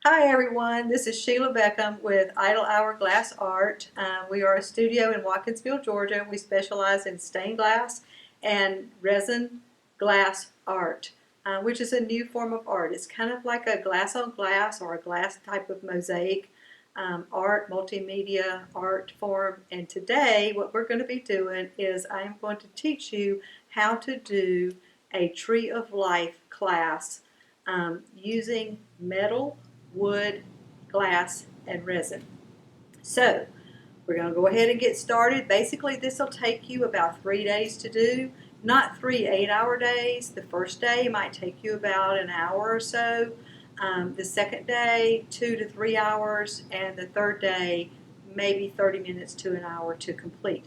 Hi everyone, this is Sheila Beckham with Idle Hour Glass Art. We are a studio in Watkinsville, Georgia. We specialize in stained glass and resin glass art, which is a new form of art. It's kind of like a glass on glass or a glass type of mosaic art, multimedia art form. And today what we're going to be doing is I am going to teach you how to do a Tree of Life class using metal, wood, glass, and resin. So we're going to go ahead and get started. Basically, this will take you about 3 days to do. Not 3 8-hour days. The first day might take you about an hour or so. The second day, 2 to 3 hours. And the third day, maybe 30 minutes to an hour to complete.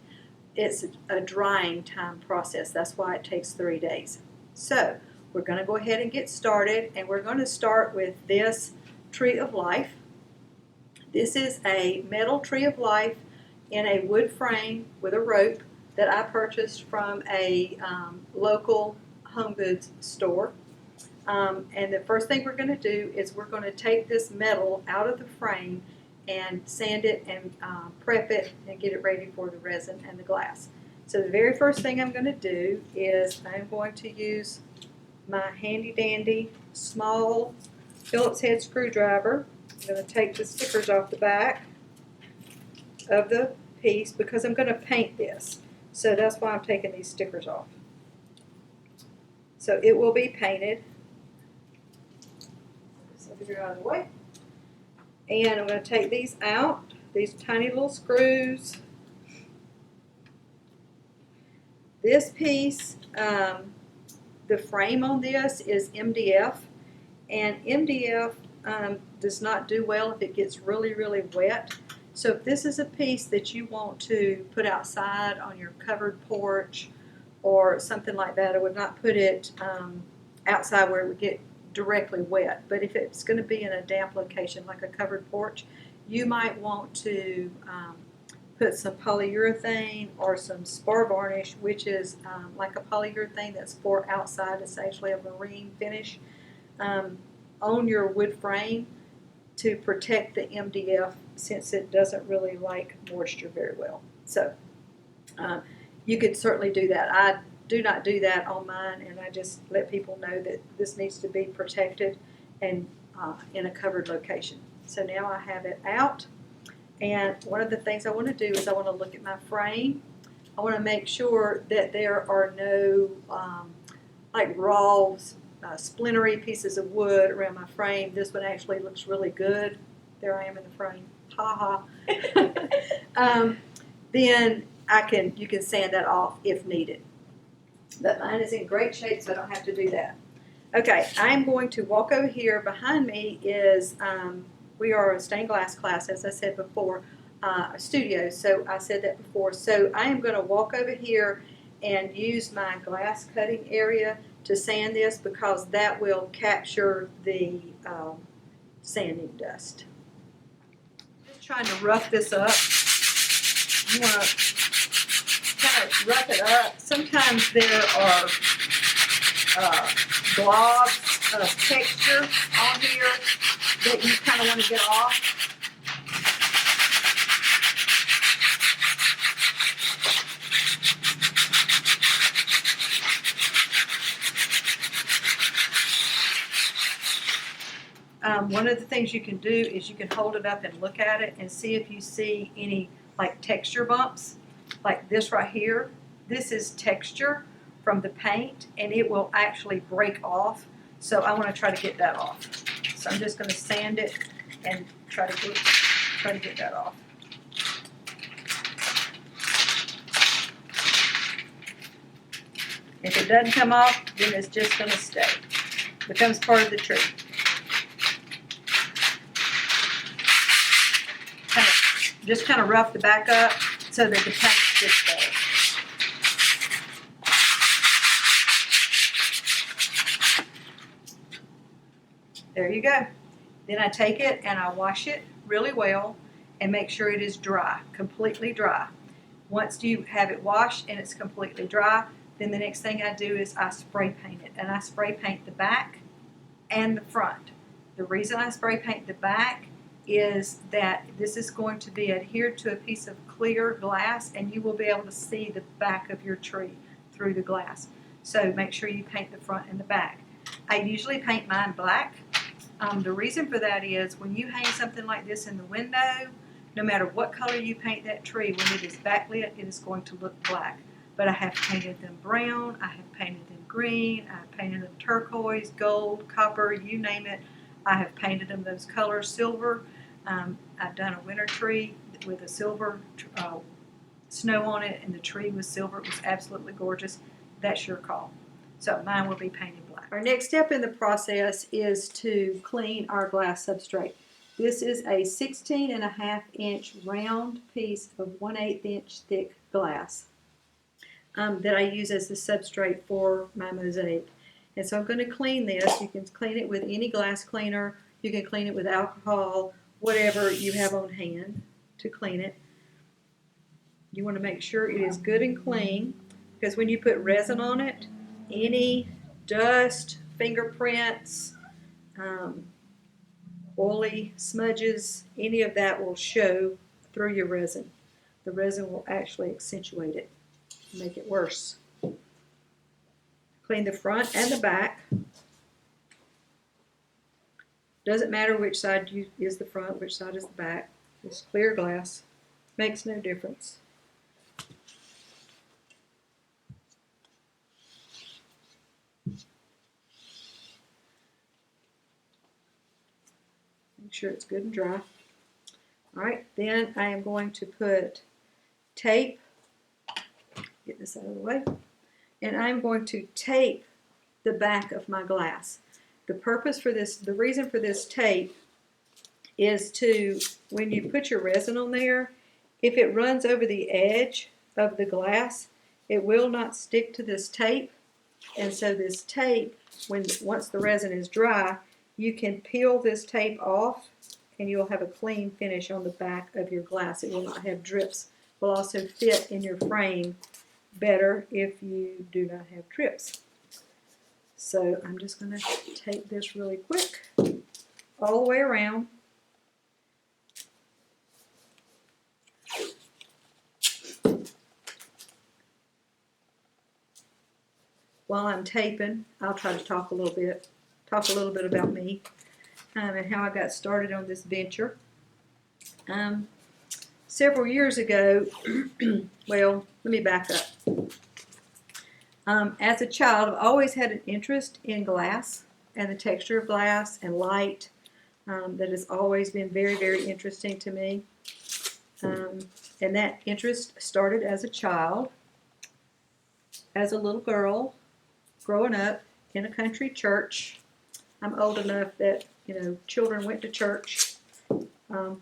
It's a drying time process. That's why it takes 3 days. So we're going to go ahead and get started. And we're going to start with this Tree of Life. This is a metal Tree of Life in a wood frame with a rope that I purchased from a local home goods store. And the first thing we're going to do is we're going to take this metal out of the frame and sand it and prep it and get it ready for the resin and the glass. So the very first thing I'm going to do is I'm going to use my handy dandy small Phillips head screwdriver. I'm going to take the stickers off the back of the piece because I'm going to paint this. So that's why I'm taking these stickers off. So it will be painted. So figure out of the way. And I'm going to take these out, these tiny little screws. This piece, the frame on this is MDF. And MDF does not do well if it gets really, really wet. So if this is a piece that you want to put outside on your covered porch or something like that, I would not put it outside where it would get directly wet. But if it's going to be in a damp location like a covered porch, you might want to put some polyurethane or some spar varnish, which is like a polyurethane that's for outside. It's actually a marine finish. On your wood frame to protect the MDF since it doesn't really like moisture very well. So you could certainly do that. I do not do that on mine, and I just let people know that this needs to be protected and in a covered location. So now I have it out, and one of the things I want to do is I want to look at my frame. I want to make sure that there are no like raw splintery pieces of wood around my frame. This one actually looks really good. There I am in the frame. Ha ha. Then you can sand that off if needed. But mine is in great shape, so I don't have to do that. Okay, I'm going to walk over here. Behind me is we are a stained glass class, as I said before, a studio. So I said that before. So I am going to walk over here and use my glass cutting area to sand this because that will capture the sanding dust. Just trying to rough this up. You want to kind of rough it up. Sometimes there are globs of texture on here that you kind of want to get off. One of the things you can do is you can hold it up and look at it and see if you see any like texture bumps, like this right here. This is texture from the paint, and it will actually break off. So I want to try to get that off. So I'm just going to sand it and try to get that off. If it doesn't come off, then it's just going to stay. It becomes part of the tree. Just kind of rough the back up so that the paint gets there. There you go. Then I take it and I wash it really well and make sure it is dry, completely dry. Once you have it washed and it's completely dry, then the next thing I do is I spray paint it. And I spray paint the back and the front. The reason I spray paint the back is that this is going to be adhered to a piece of clear glass, and you will be able to see the back of your tree through the glass. So make sure you paint the front and the back. I usually paint mine black. The reason for that is when you hang something like this in the window, no matter what color you paint that tree, when it is backlit, it is going to look black. But I have painted them brown, I have painted them green, I have painted them turquoise, gold, copper, you name it. I have painted them those colors, silver. I've done a winter tree with a silver snow on it, and the tree was silver. It was absolutely gorgeous. That's your call. So mine will be painted black. Our next step in the process is to clean our glass substrate. This is a 16.5-inch round piece of 1/8 inch thick glass that I use as the substrate for my mosaic. And so I'm going to clean this. You can clean it with any glass cleaner. You can clean it with alcohol, whatever you have on hand to clean it. You want to make sure it is good and clean, because when you put resin on it, any dust, fingerprints, oily smudges, any of that will show through your resin. The resin will actually accentuate it, make it worse. Clean the front and the back. Doesn't matter which side is the front, which side is the back. This clear glass makes no difference. Make sure it's good and dry. All right, then I am going to put tape, get this out of the way, and I'm going to tape the back of my glass. The purpose for this, the reason for this tape is to, when you put your resin on there, if it runs over the edge of the glass, it will not stick to this tape. And so this tape, once the resin is dry, you can peel this tape off and you'll have a clean finish on the back of your glass. It will not have drips. It will also fit in your frame better if you do not have drips. So I'm just going to tape this really quick all the way around. While I'm taping, I'll try to talk a little bit about me and how I got started on this venture. Several years ago, well, let me back up. As a child, I've always had an interest in glass and the texture of glass and light. That has always been very, very interesting to me. And that interest started as a child, as a little girl, growing up in a country church. I'm old enough that, children went to church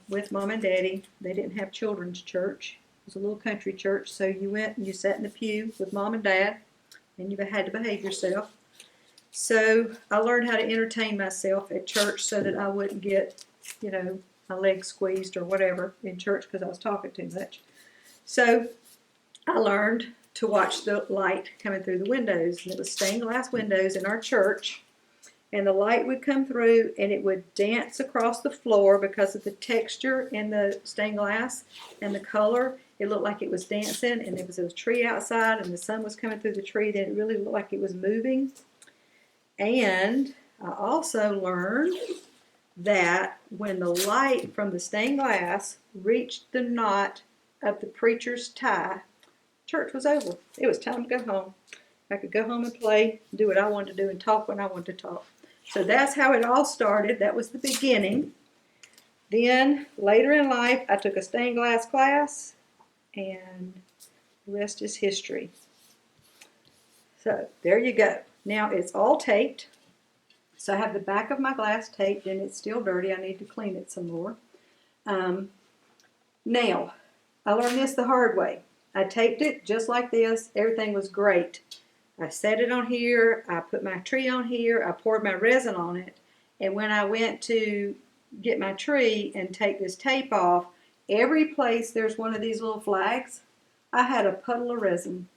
with mom and daddy. They didn't have children's church. It was a little country church, so you went and you sat in the pew with mom and dad, and you had to behave yourself. So I learned how to entertain myself at church so that I wouldn't get, my legs squeezed or whatever in church because I was talking too much. So I learned to watch the light coming through the windows. And it was stained glass windows in our church. And the light would come through and it would dance across the floor because of the texture in the stained glass and the color. It looked like it was dancing, and there was a tree outside and the sun was coming through the tree. Then it really looked like it was moving. And I also learned that when the light from the stained glass reached the knot of the preacher's tie, church was over. It was time to go home. I could go home and play, do what I wanted to do, and talk when I wanted to talk. So that's how it all started. That was the beginning. Then, later in life, I took a stained glass class, and the rest is history. So, there you go. Now, it's all taped. So, I have the back of my glass taped, and it's still dirty. I need to clean it some more. Now, I learned this the hard way. I taped it just like this. Everything was great. I set it on here. I put my tree on here. I poured my resin on it. And when I went to get my tree and take this tape off, every place there's one of these little flags, I had a puddle of resin.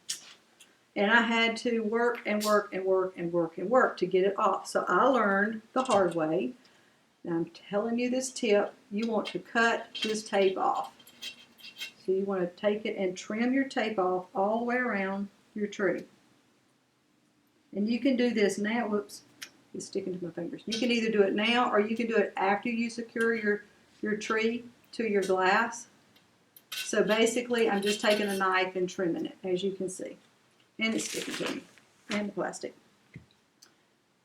And I had to work and work and work and work and work to get it off. So I learned the hard way Now I'm telling you this tip, you want to cut this tape off. So you want to take it and trim your tape off all the way around your tree. And you can do this now. Whoops, it's sticking to my fingers. You can either do it now or you can do it after you secure your tree to your glass. So basically, I'm just taking a knife and trimming it, as you can see. And it's sticking to me. And the plastic.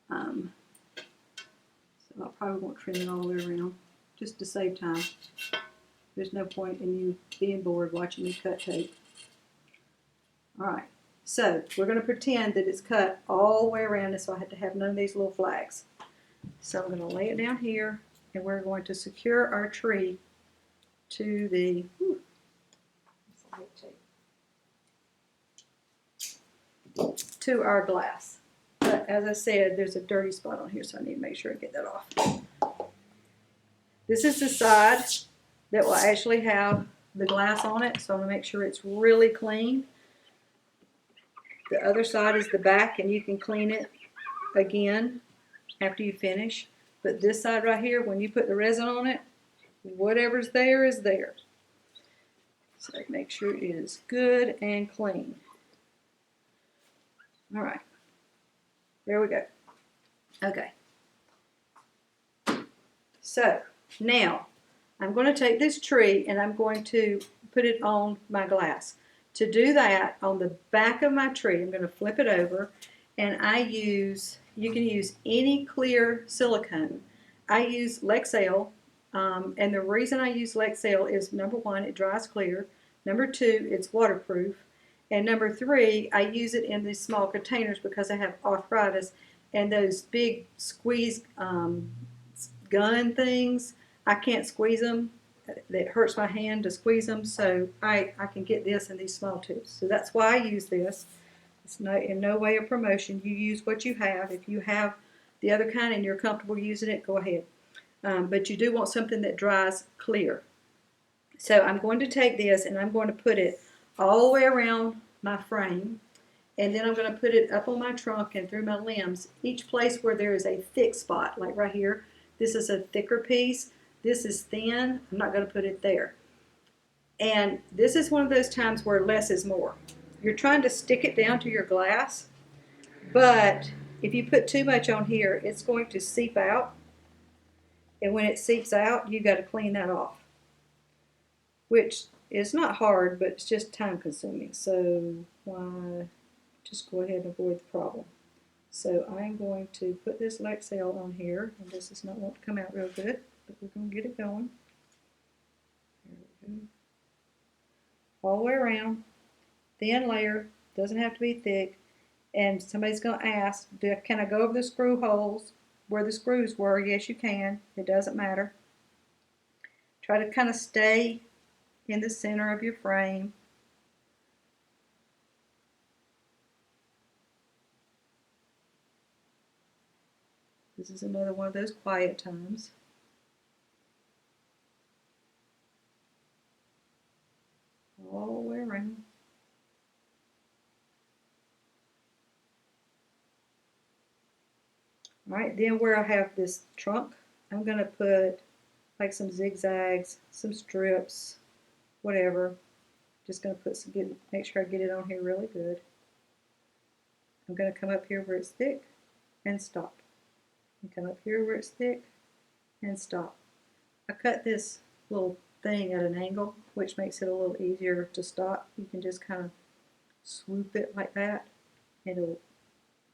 So I probably won't trim it all the way around, just to save time. There's no point in you being bored watching me cut tape. Alright, so we're going to pretend that it's cut all the way around it, so I have to have none of these little flags. So I'm going to lay it down here, and we're going to secure our tree to the to our glass. But as I said, there's a dirty spot on here, so I need to make sure I get that off. This is the side that will actually have the glass on it, so I'm going to make sure it's really clean. The other side is the back, and you can clean it again after you finish. But this side right here, when you put the resin on it, whatever's there is there. So make sure it is good and clean. All right, there we go. Okay. So now I'm going to take this tree and I'm going to put it on my glass. To do that, on the back of my tree, I'm going to flip it over, and you can use any clear silicone. I use Lexel, and the reason I use Lexel is, number one, it dries clear. Number two, it's waterproof. And number three, I use it in these small containers because I have arthritis, and those big squeeze gun things, I can't squeeze them. It hurts my hand to squeeze them, so I can get this in these small tubes. So that's why I use this. It's in no way a promotion. You use what you have. If you have the other kind and you're comfortable using it, go ahead. But you do want something that dries clear. So I'm going to take this and I'm going to put it all the way around my frame, and then I'm going to put it up on my trunk and through my limbs. Each place where there is a thick spot, like right here, this is a thicker piece. This is thin. I'm not going to put it there. And this is one of those times where less is more. You're trying to stick it down to your glass, but if you put too much on here, it's going to seep out. And when it seeps out, you've got to clean that off, which is not hard, but it's just time consuming. So why just go ahead and avoid the problem. So I'm going to put this Lexel on here, and this is not want to come out real good, but we're going to get it going. There we go. All the way around. Thin layer, doesn't have to be thick. And somebody's going to ask, can I go over the screw holes where the screws were? Yes, you can. It doesn't matter. Try to kind of stay in the center of your frame. This is another one of those quiet times. All the way around. Alright, then where I have this trunk, I'm going to put like some zigzags, some strips, whatever. Just going to put some, make sure I get it on here really good. I'm going to come up here where it's thick and stop. And come up here where it's thick and stop. I cut this little thing at an angle, which makes it a little easier to stop. You can just kind of swoop it like that, and it'll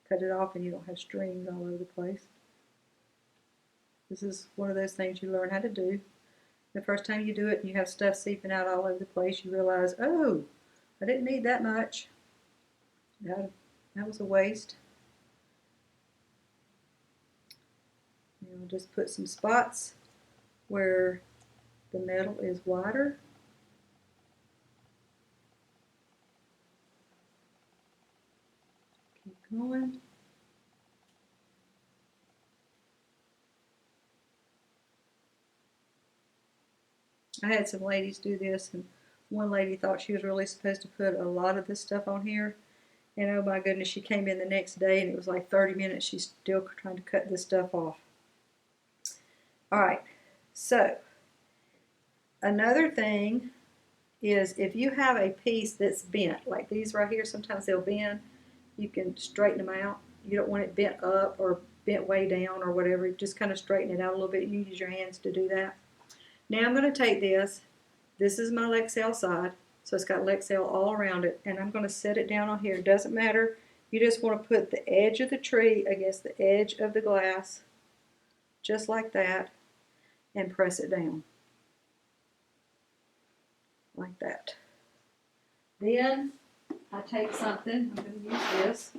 cut it off and you don't have strings all over the place. This is one of those things you learn how to do. The first time you do it and you have stuff seeping out all over the place, you realize, oh, I didn't need that much. That was a waste. And I'll just put some spots where the metal is wider. Keep going. I had some ladies do this, and one lady thought she was really supposed to put a lot of this stuff on here. And oh my goodness, she came in the next day and it was like 30 minutes. She's still trying to cut this stuff off. All right, so another thing is if you have a piece that's bent, like these right here, sometimes they'll bend, you can straighten them out. You don't want it bent up or bent way down or whatever. Just kind of straighten it out a little bit. You use your hands to do that. Now I'm going to take this. This is my Lexel side, so it's got Lexel all around it, and I'm going to set it down on here. It doesn't matter. You just want to put the edge of the tree against the edge of the glass, just like that, and press it down. Like that. Then I take something, I'm going to use this.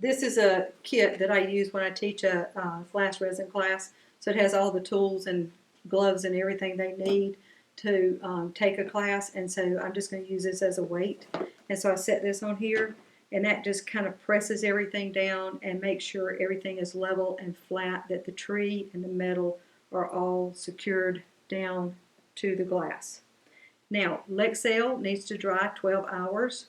This is a kit that I use when I teach a glass resin class. So it has all the tools and gloves and everything they need to take a class. And so I'm just going to use this as a weight. And so I set this on here, and that just kind of presses everything down and makes sure everything is level and flat, that the tree and the metal are all secured down to the glass. Now, Lexel needs to dry 12 hours.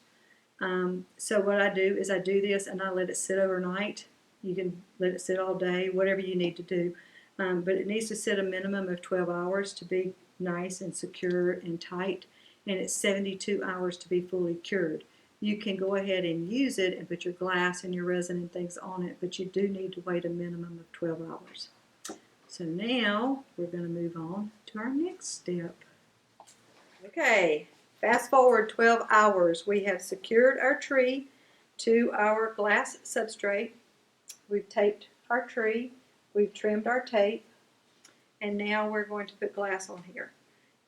So what I do is I do this and I let it sit overnight. You can let it sit all day, whatever you need to do. But it needs to sit a minimum of 12 hours to be nice and secure and tight. And it's 72 hours to be fully cured. You can go ahead and use it and put your glass and your resin and things on it, but you do need to wait a minimum of 12 hours. So now we're going to move on to our next step. Okay, fast forward 12 hours. We have secured our tree to our glass substrate. We've taped our tree. We've trimmed our tape. And now we're going to put glass on here.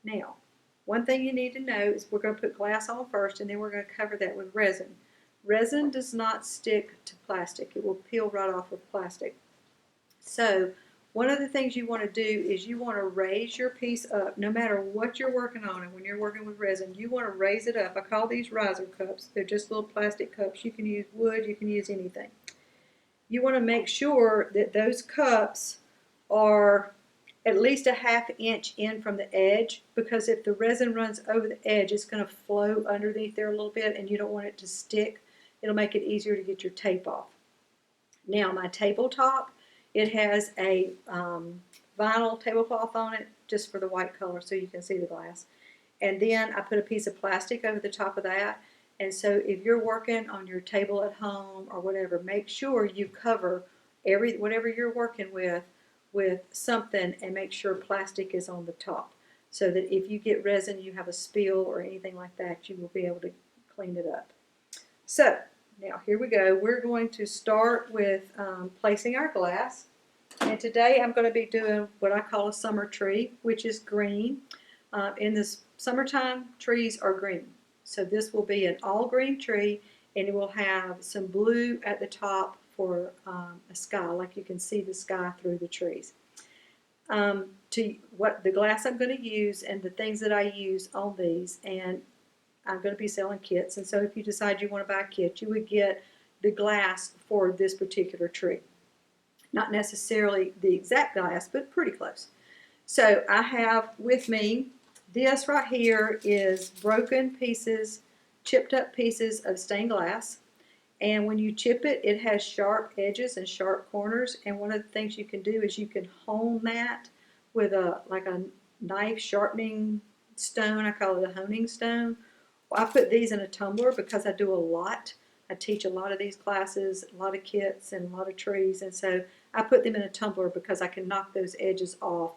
Now, one thing you need to know is we're going to put glass on first, and then we're going to cover that with resin. Resin does not stick to plastic. It will peel right off of plastic. So one of the things you want to do is you want to raise your piece up, no matter what you're working on. And when you're working with resin, you want to raise it up. I call these riser cups. They're just little plastic cups. You can use wood. You can use anything. You want to make sure that those cups are at least a ½ inch in from the edge, because if the resin runs over the edge, it's going to flow underneath there a little bit, and you don't want it to stick. It'll make it easier to get your tape off. Now, my tabletop, it has a vinyl tablecloth on it just for the white color so you can see the glass. And then I put a piece of plastic over the top of that. And so if you're working on your table at home or whatever, make sure you cover whatever you're working with something, and make sure plastic is on the top, so that if you get resin, you have a spill or anything like that, you will be able to clean it up. So now here we go. We're going to start with placing our glass. And today I'm going to be doing what I call a summer tree, which is green. In the summertime, trees are green. So this will be an all green tree, and it will have some blue at the top for a sky, like you can see the sky through the trees. What the glass I'm going to use and the things that I use on these, and I'm going to be selling kits, and so if you decide you want to buy a kit, you would get the glass for this particular tree. Not necessarily the exact glass, but pretty close. So I have with me, this right here is broken pieces, chipped up pieces of stained glass. And when you chip it, it has sharp edges and sharp corners. And one of the things you can do is you can hone that with a knife sharpening stone. I call it a honing stone. I put these in a tumbler because I do a lot. I teach a lot of these classes, a lot of kits, and a lot of trees. And so I put them in a tumbler because I can knock those edges off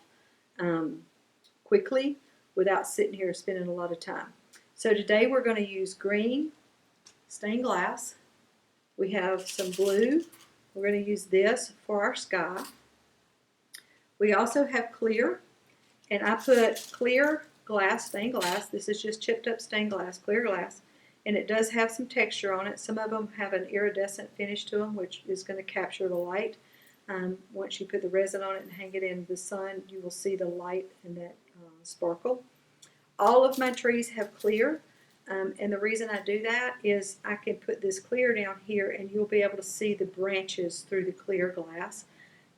quickly without sitting here spending a lot of time. So today we're going to use green stained glass. We have some blue. We're going to use this for our sky. We also have clear, and I put clear glass, stained glass. This is just chipped up stained glass, clear glass, and it does have some texture on it. Some of them have an iridescent finish to them, which is going to capture the light. Once you put the resin on it and hang it in the sun, you will see the light and that sparkle. All of my trees have clear. And the reason I do that is I can put this clear down here, and you'll be able to see the branches through the clear glass.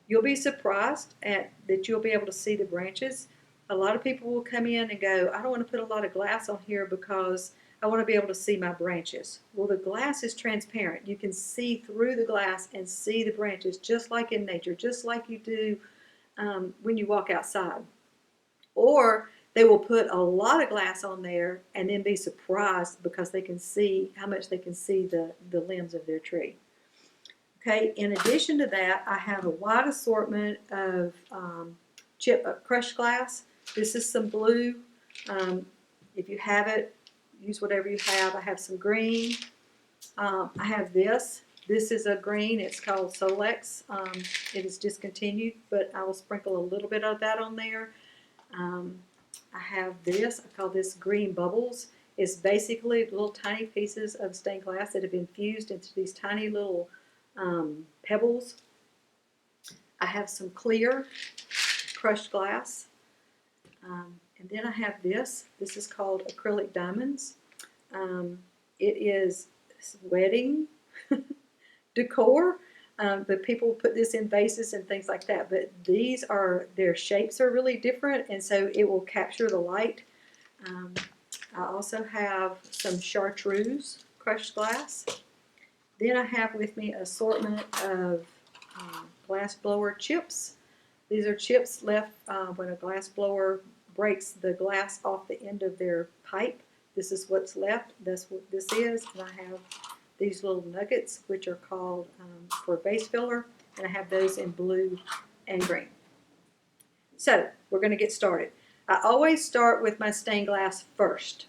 You'll be surprised that you'll be able to see the branches. A lot of people will come in and go, I don't want to put a lot of glass on here because I want to be able to see my branches. Well, the glass is transparent. You can see through the glass and see the branches, just like in nature, just like you do when you walk outside. Or they will put a lot of glass on there and then be surprised because they can see how much they can see the limbs of their tree. Okay, in addition to that, I have a wide assortment of crushed glass. This is some blue. If you have it, use whatever you have. I have some green. I have this. This is a green. It's called Solex. It is discontinued, but I will sprinkle a little bit of that on there. I have this. I call this green bubbles. It's basically little tiny pieces of stained glass that have been fused into these tiny little pebbles. I have some clear crushed glass. And then I have this. This is called Acrylic Diamonds. It is wedding decor. But people put this in vases and things like that. But these are, their shapes are really different, and so it will capture the light. I also have some chartreuse crushed glass. Then I have with me an assortment of glass blower chips. These are chips left when a glass blower breaks the glass off the end of their pipe. This is what's left. That's what this is. And I have these little nuggets, which are called for vase filler, and I have those in blue and green. So we're going to get started. I always start with my stained glass first.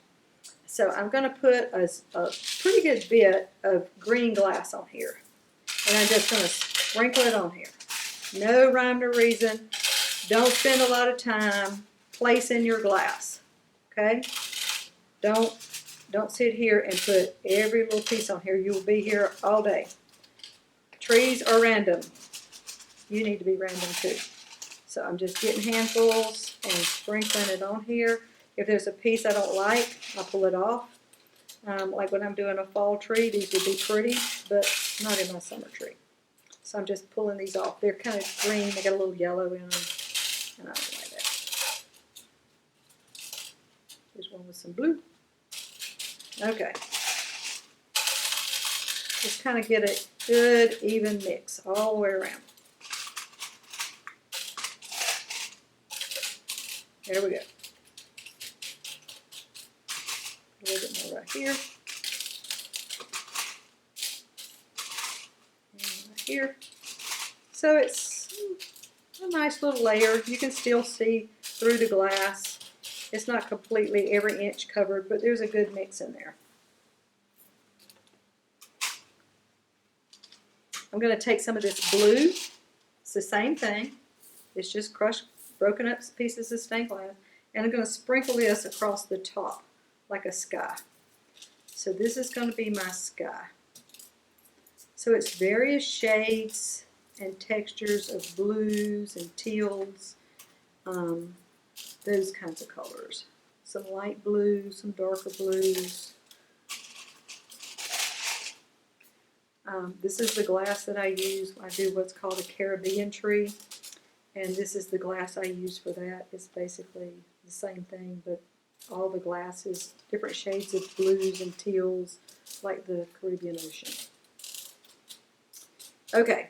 So I'm going to put a pretty good bit of green glass on here, and I'm just going to sprinkle it on here. No rhyme or reason. Don't spend a lot of time placing your glass. Okay? Don't sit here and put every little piece on here. You will be here all day. Trees are random. You need to be random too. So I'm just getting handfuls and sprinkling it on here. If there's a piece I don't like, I'll pull it off. Like when I'm doing a fall tree, these would be pretty, but not in my summer tree. So I'm just pulling these off. They're kind of green. They got a little yellow in them, and I don't like that. There's one with some blue. Okay. Just kind of get a good, even mix all the way around. There we go. A little bit more right here. And right here. So it's a nice little layer. You can still see through the glass. It's not completely every inch covered, but there's a good mix in there. I'm going to take some of this blue. It's the same thing. It's just crushed, broken up pieces of stained glass. And I'm going to sprinkle this across the top like a sky. So this is going to be my sky. So it's various shades and textures of blues and teals. Those kinds of colors. Some light blues, some darker blues. This is the glass that I use. I do what's called a Caribbean tree, and this is the glass I use for that. It's basically the same thing, but all the glass is different shades of blues and teals, like the Caribbean Ocean. Okay,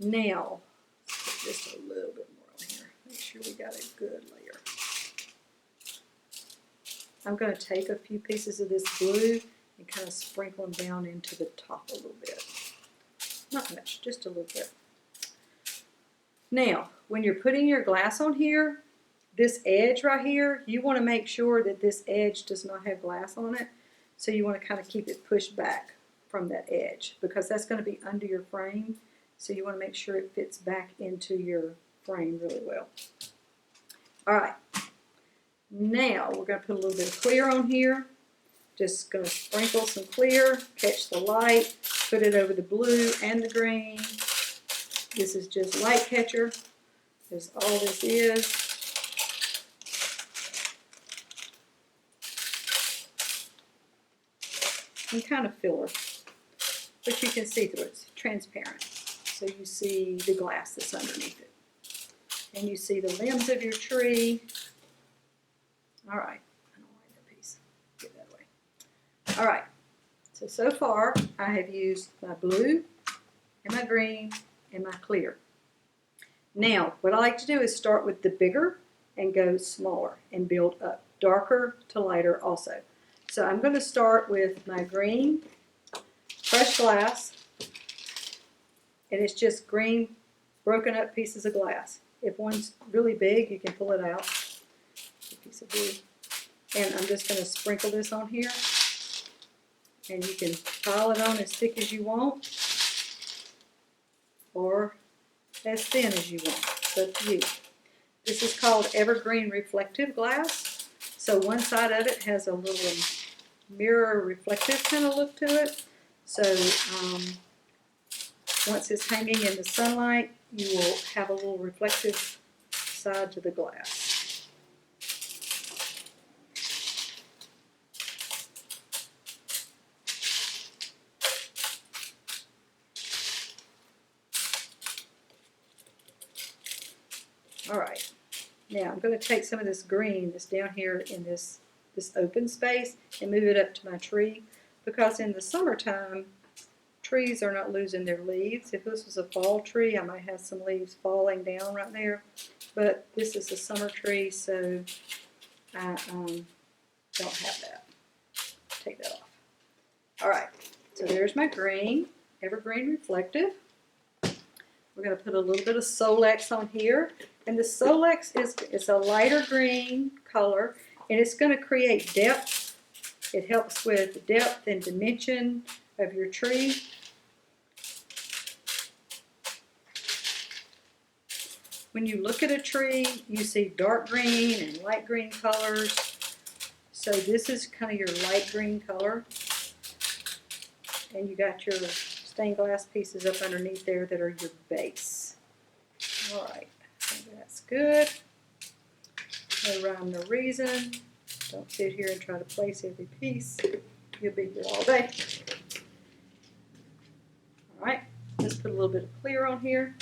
now let's put just a little bit more on here. Make sure we got a good layer. I'm going to take a few pieces of this blue and kind of sprinkle them down into the top a little bit. Not much, just a little bit. Now, when you're putting your glass on here, this edge right here, you want to make sure that this edge does not have glass on it. So you want to kind of keep it pushed back from that edge, because that's going to be under your frame. So you want to make sure it fits back into your frame really well. All right. Now we're going to put a little bit of clear on here. Just going to sprinkle some clear, catch the light, put it over the blue and the green. This is just light catcher. That's all this is. And kind of filler, but you can see through it. It's transparent. So you see the glass that's underneath it. And you see the limbs of your tree. All right, I don't like that piece. Get that away. All right, so far I have used my blue and my green and my clear. Now, what I like to do is start with the bigger and go smaller and build up, darker to lighter also. So I'm going to start with my green fresh glass, and it's just green broken up pieces of glass. If one's really big, you can pull it out. A piece of blue. And I'm just going to sprinkle this on here, and you can pile it on as thick as you want or as thin as you want. It's up to you. This is called Evergreen reflective glass. So one side of it has a little mirror reflective kind of look to it. So once it's hanging in the sunlight, you will have a little reflective side to the glass. All right, now I'm going to take some of this green that's down here in this open space and move it up to my tree, because in the summertime, trees are not losing their leaves. If this was a fall tree, I might have some leaves falling down right there, but this is a summer tree, so I don't have that. Take that off. All right, so there's my green, Evergreen reflective. We're going to put a little bit of Solex on here. And the Solex is a lighter green color, and it's going to create depth. It helps with depth and dimension of your tree. When you look at a tree, you see dark green and light green colors. So this is kind of your light green color. And you got your stained glass pieces up underneath there that are your base. All right. That's good. No rhyme, no reason. Don't sit here and try to place every piece. You'll be here all day. All right, let's put a little bit of clear on here.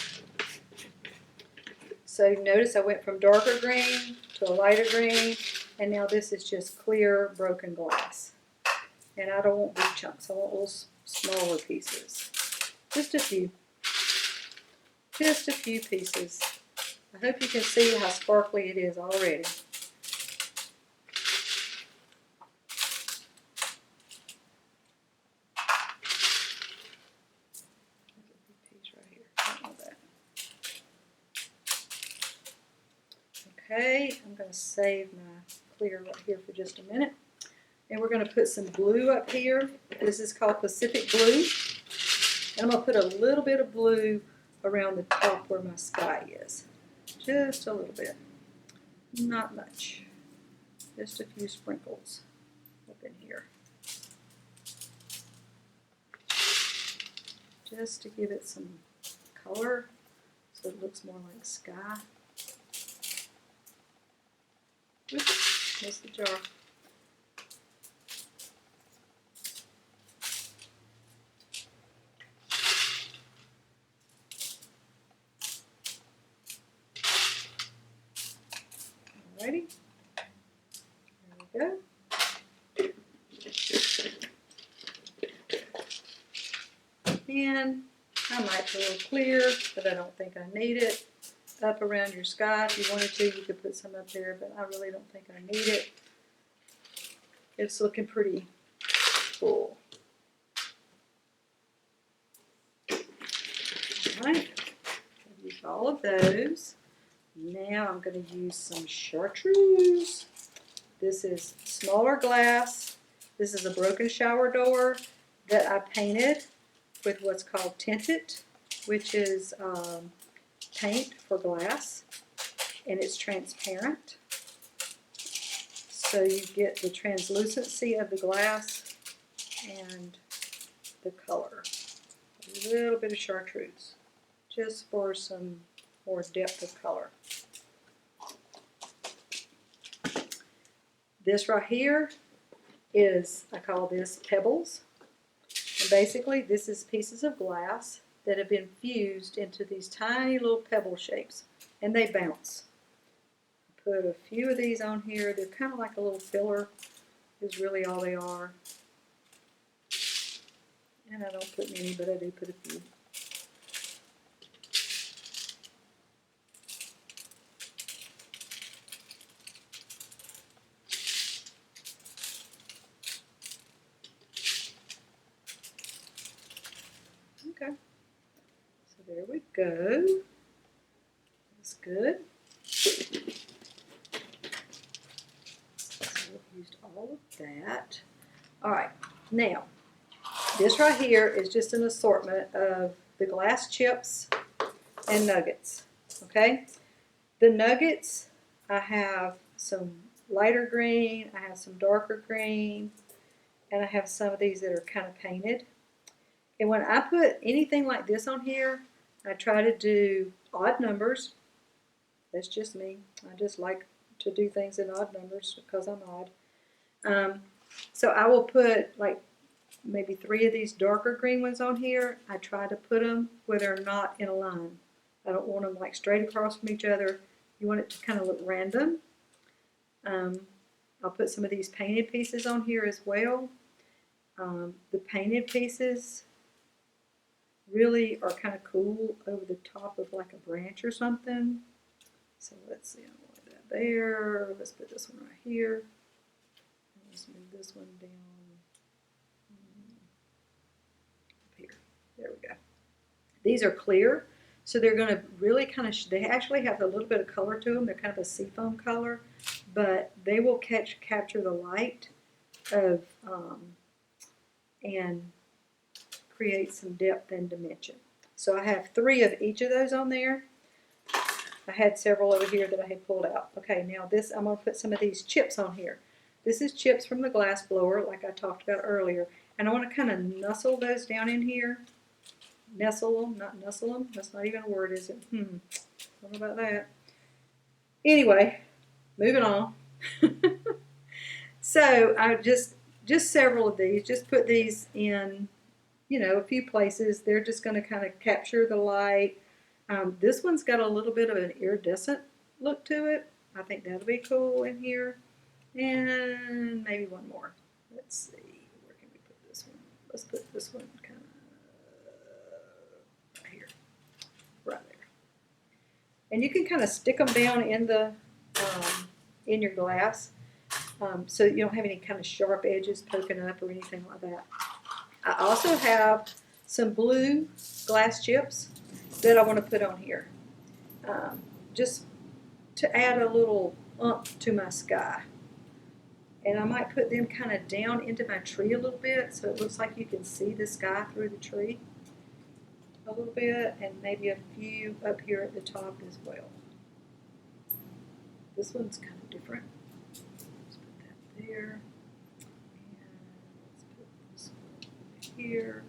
So notice I went from darker green to a lighter green, and now this is just clear broken glass. And I don't want big chunks. I want little smaller pieces. Just a few. Just a few pieces. I hope you can see how sparkly it is already. Okay, I'm going to save my clear right here for just a minute. And we're going to put some blue up here. This is called Pacific Blue. And I'm going to put a little bit of blue around the top where my sky is. Just a little bit. Not much. Just a few sprinkles up in here. Just to give it some color so it looks more like sky. Oops, missed the jar. Alrighty, there we go. And I might put a little clear, but I don't think I need it. Up around your sky, if you wanted to, you could put some up there, but I really don't think I need it. It's looking pretty full. Alright, I've used all of those. Now I'm going to use some chartreuse. This is smaller glass. This is a broken shower door that I painted with what's called tinted, which is paint for glass, and it's transparent. So you get the translucency of the glass and the color. A little bit of chartreuse, just for some more depth of color. This right here is, I call this Pebbles. And basically this is pieces of glass that have been fused into these tiny little pebble shapes, and they bounce. Put a few of these on here. They're kind of like a little filler is really all they are. And I don't put many, but I do put a few. there we go. That's good. So we've used all of that. All right, now this right here is just an assortment of the glass chips and nuggets, okay? The nuggets, I have some lighter green, I have some darker green, and I have some of these that are kind of painted. And when I put anything like this on here, I try to do odd numbers. That's just me. I just like to do things in odd numbers because I'm odd. So I will put like maybe 3 of these darker green ones on here. I try to put them where they're not in a line. I don't want them like straight across from each other. You want it to kind of look random. I'll put some of these painted pieces on here as well. The painted pieces really are kind of cool over the top of like a branch or something. So let's see, I want that there. Let's put this one right here. Let's move this one down up here. There we go. These are clear, so they're going to really kind of, they actually have a little bit of color to them. They're kind of a seafoam color, but they will capture the light of and create some depth and dimension. So I have 3 of each of those on there. I had several over here that I had pulled out. Okay, now this, I'm going to put some of these chips on here. This is chips from the glass blower, like I talked about earlier. And I want to kind of nestle those down in here. Nestle them, not nuzzle them. That's not even a word, is it? Don't know about that. Anyway, moving on. So I just several of these, just put these in, you know, a few places. They're just going to kind of capture the light. This one's got a little bit of an iridescent look to it. I think that'll be cool in here. And maybe one more. Let's see, where can we put this one? Let's put this one kind of right here, right there. And you can kind of stick them down in the in your glass, so that you don't have any kind of sharp edges poking up or anything like that. I also have some blue glass chips that I want to put on here, just to add a little oomph to my sky. And I might put them kind of down into my tree a little bit, so it looks like you can see the sky through the tree a little bit, and maybe a few up here at the top as well. This one's kind of different. Let's put that there. And let's put this one over here.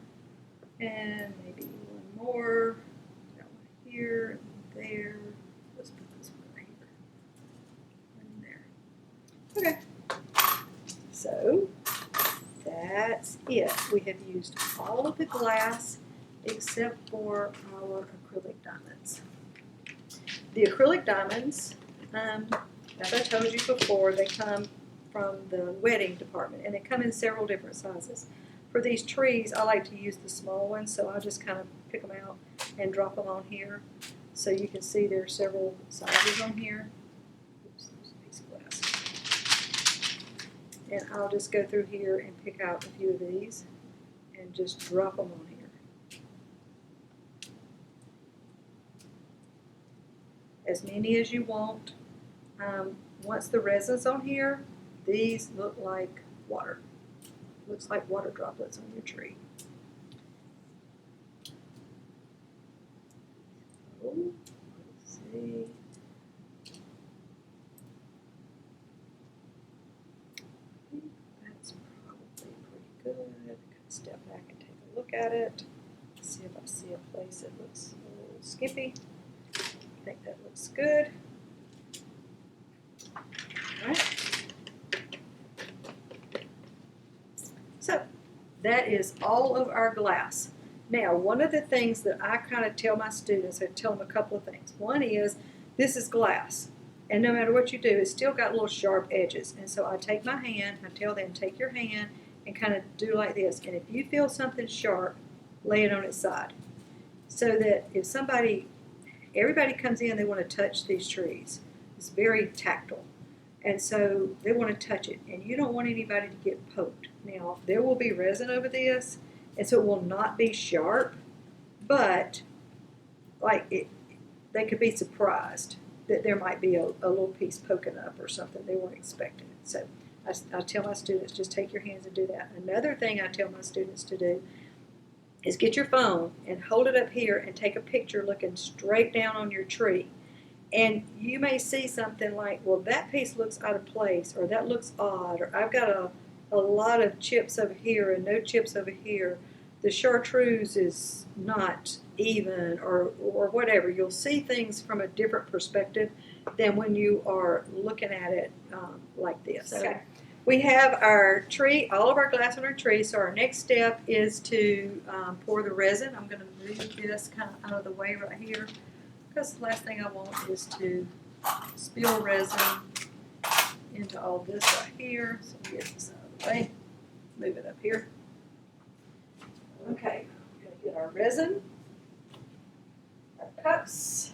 And maybe one more. That one here and there. Let's put this one right here. And there. Okay. So that's it. We have used all of the glass except for our acrylic diamonds. The acrylic diamonds, as I told you before, they come from the wedding department, and they come in several different sizes. For these trees, I like to use the small ones, so I'll just kind of pick them out and drop them on here. So you can see there are several sizes on here. Oops, there's a piece of glass. And I'll just go through here and pick out a few of these and just drop them on here. As many as you want. Once the resin's on here, these look like water. Looks like water droplets on your tree. So, let's see. I think that's probably pretty good. I can step back and take a look at it. See if I see a place that looks a little skimpy. I think that looks good. All right. So that is all of our glass. Now, one of the things that I kind of tell my students, I tell them a couple of things. One is, this is glass, and no matter what you do, it's still got little sharp edges. And so I take my hand, I tell them, take your hand and kind of do like this. And if you feel something sharp, lay it on its side. So that if everybody comes in, they want to touch these trees. It's very tactile. And so they want to touch it, and you don't want anybody to get poked. Now, there will be resin over this, and so it will not be sharp, but they could be surprised that there might be a little piece poking up or something they weren't expecting. So I tell my students, just take your hands and do that. Another thing I tell my students to do is get your phone and hold it up here and take a picture looking straight down on your tree. And you may see something like, well, that piece looks out of place, or that looks odd, or I've got a lot of chips over here and no chips over here. The chartreuse is not even, or whatever. You'll see things from a different perspective than when you are looking at it like this. Okay. We have our tree, all of our glass on our tree, so our next step is to pour the resin. I'm going to move this kind of out of the way right here, because the last thing I want is to spill resin into all this right here. So get this out of the way, move it up here. Okay, we're going to get our resin, our cups,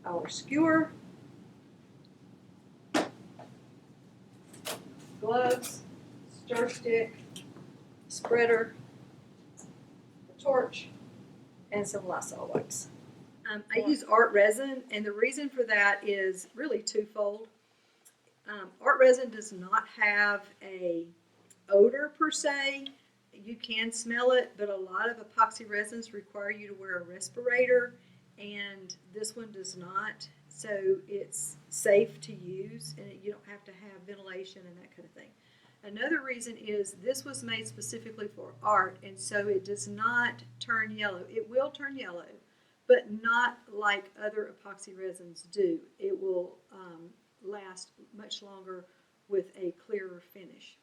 our skewer, gloves, stir stick, spreader, a torch, and some Lysol wipes. I use art resin, and the reason for that is really twofold. Art resin does not have a odor per se. You can smell it, but a lot of epoxy resins require you to wear a respirator, and this one does not. So it's safe to use, and you don't have to have ventilation and that kind of thing. Another reason is this was made specifically for art, and so it does not turn yellow. It will turn yellow, but not like other epoxy resins do. It will last much longer with a clearer finish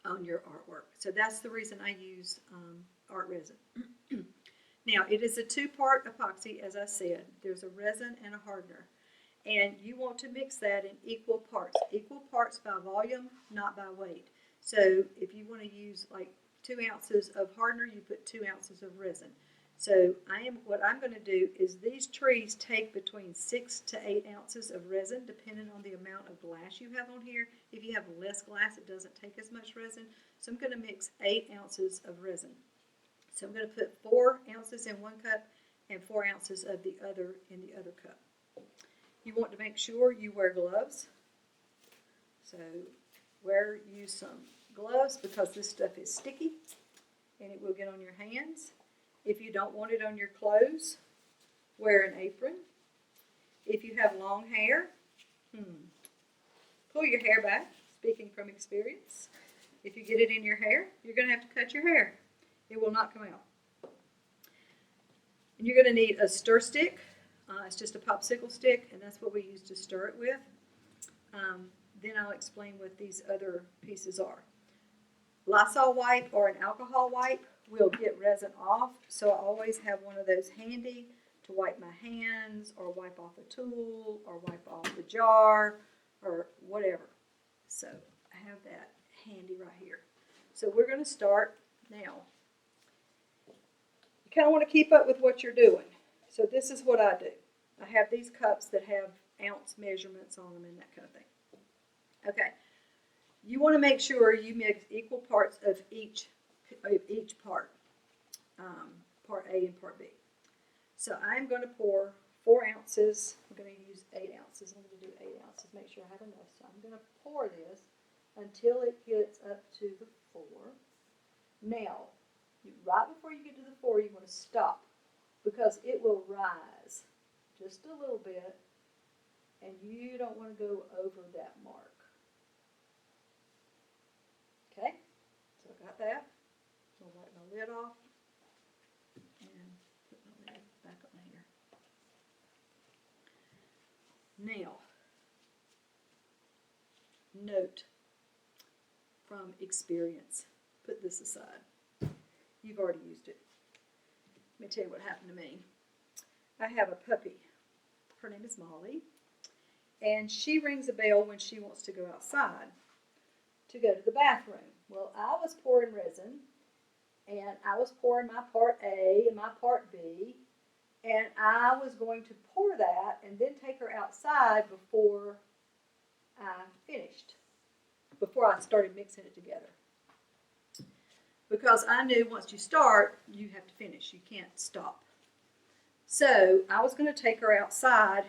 on your artwork. So that's the reason I use art resin. Now, it is a two-part epoxy, as I said. There's a resin and a hardener. And you want to mix that in equal parts by volume, not by weight. So if you want to use like 2 ounces of hardener, you put 2 ounces of resin. So what I'm going to do is these trees take between 6 to 8 ounces of resin, depending on the amount of glass you have on here. If you have less glass, it doesn't take as much resin. So I'm going to mix 8 ounces of resin. So I'm going to put 4 ounces in one cup and 4 ounces of the other in the other cup. You want to make sure you wear gloves. So use some gloves because this stuff is sticky and it will get on your hands. If you don't want it on your clothes, wear an apron. If you have long hair, pull your hair back, speaking from experience. If you get it in your hair, you're going to have to cut your hair. It will not come out. And you're going to need a stir stick. It's just a popsicle stick, and that's what we use to stir it with. Then I'll explain what these other pieces are. Lysol wipe or an alcohol wipe will get resin off, so I always have one of those handy to wipe my hands or wipe off a tool or wipe off the jar or whatever. So I have that handy right here. So we're going to start now. You kind of want to keep up with what you're doing. So this is what I do. I have these cups that have ounce measurements on them and that kind of thing. Okay. You want to make sure you mix equal parts of each part, part A and part B. So I'm going to pour 4 ounces. I'm going to use 8 ounces. I'm going to do 8 ounces, make sure I have enough. So I'm going to pour this until it gets up to the 4. Now, right before you get to the 4, you want to stop because it will rise just a little bit, and you don't want to go over that mark. Okay, so I got that. So I'll wipe my lid off and put my lid back on here. Now, note from experience, put this aside. You've already used it. Let me tell you what happened to me. I have a puppy. Her name is Molly, and she rings a bell when she wants to go outside to go to the bathroom. Well, I was pouring resin, and I was pouring my part A and my part B, and I was going to pour that and then take her outside before I finished, before I started mixing it together. because I knew once you start, you have to finish. You can't stop. So I was going to take her outside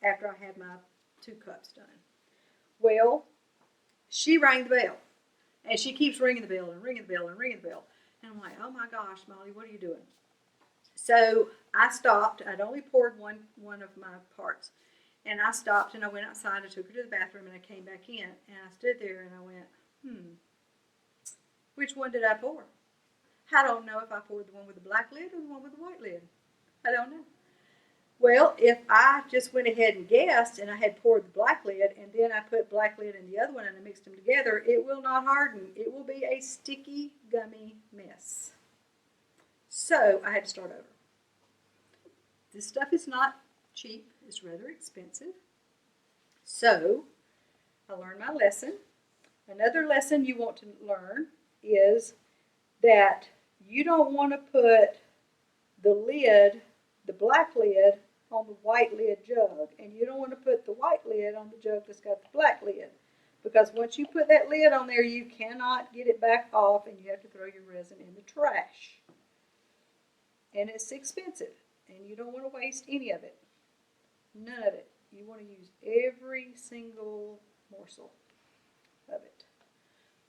after I had my 2 cups done. Well, she rang the bell, and she keeps ringing the bell and ringing the bell and ringing the bell. And I'm like, oh my gosh, Molly, what are you doing? So I stopped. I'd only poured one of my parts. And I stopped and I went outside. I took her to the bathroom and I came back in. And I stood there and I went, which one did I pour? I don't know if I poured the one with the black lid or the one with the white lid. I don't know. Well, if I just went ahead and guessed and I had poured the black lid and then I put black lid in the other one and I mixed them together, it will not harden. It will be a sticky, gummy mess. So I had to start over. This stuff is not cheap. It's rather expensive. So I learned my lesson. Another lesson you want to learn is that you don't want to put the lid, the black lid, on the white lid jug, and you don't want to put the white lid on the jug that's got the black lid, because once you put that lid on there, you cannot get it back off, and you have to throw your resin in the trash. And it's expensive, and you don't want to waste any of it. None of it. You want to use every single morsel of it.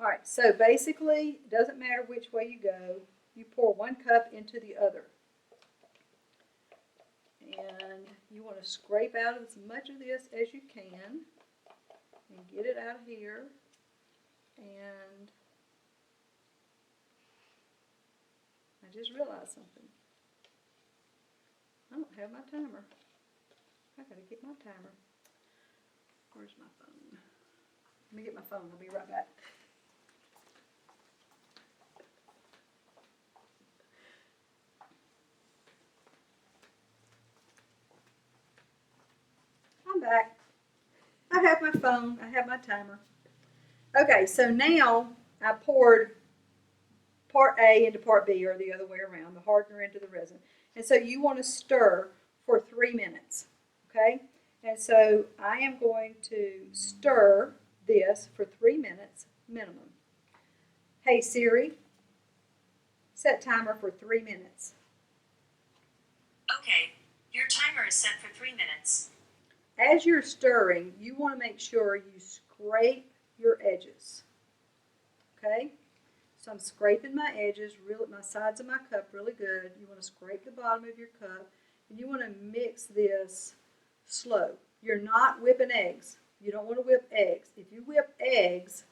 All right, so basically, it doesn't matter which way you go. You pour 1 cup into the other. And you want to scrape out as much of this as you can and get it out of here. And I just realized something. I don't have my timer. I gotta get my timer. Where's my phone? Let me get my phone. I'll be right back. I'm back. I have my phone. I have my timer. Okay, so now I poured part A into part B, or the other way around, the hardener into the resin. And so you want to stir for 3 minutes, okay? And so I am going to stir this for 3 minutes minimum. Hey Siri, set timer for 3 minutes. Okay, your timer is set for 3 minutes. As you're stirring, you want to make sure you scrape your edges, okay? So I'm scraping my edges, my sides of my cup really good. You want to scrape the bottom of your cup, and you want to mix this slow. You're not whipping eggs. You don't want to whip eggs. If you whip eggs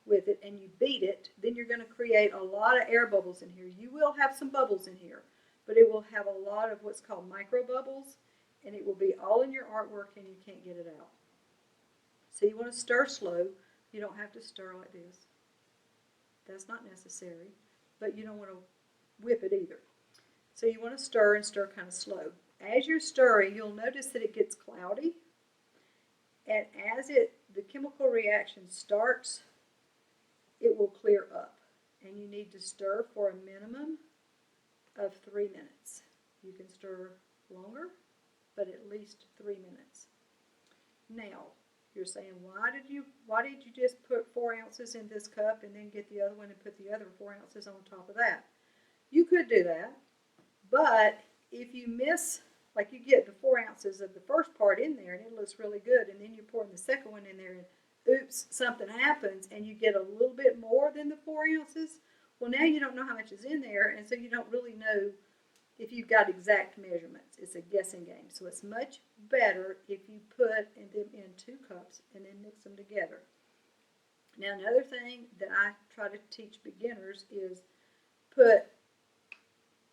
with it and you beat it, then you're going to create a lot of air bubbles in here. You will have some bubbles in here, but it will have a lot of what's called micro bubbles, and it will be all in your artwork and you can't get it out. So you want to stir slow. You don't have to stir like this. That's not necessary, but you don't want to whip it either. So you want to stir and stir kind of slow. As you're stirring, you'll notice that it gets cloudy, and as the chemical reaction starts, it will clear up, and you need to stir for a minimum of 3 minutes. You can stir longer, but at least 3 minutes. Now, you're saying, why did you just put 4 ounces in this cup and then get the other one and put the other 4 ounces on top of that? You could do that, but if you miss, like you get the 4 ounces of the first part in there and it looks really good, and then you're pouring the second one in there and oops, something happens and you get a little bit more than the 4 ounces, well, now you don't know how much is in there, and so you don't really know if you've got exact measurements. It's a guessing game. So it's much better if you put them in 2 cups and then mix them together. Now, another thing that I try to teach beginners is put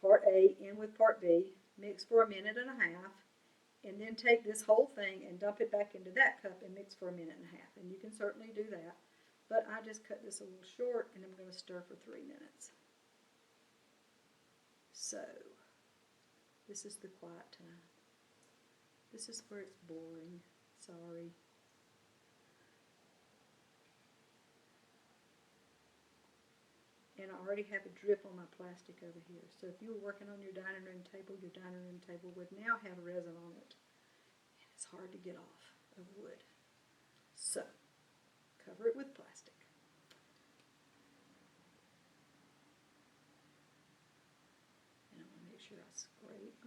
part A in with part B, mix for 1.5 minutes, and then take this whole thing and dump it back into that cup and mix for 1.5 minutes. And you can certainly do that. But I just cut this a little short, and I'm going to stir for 3 minutes. So, this is the quiet time. This is where it's boring. Sorry. And I already have a drip on my plastic over here. So if you were working on your dining room table would now have resin on it. And it's hard to get off of wood. So, cover it with plastic.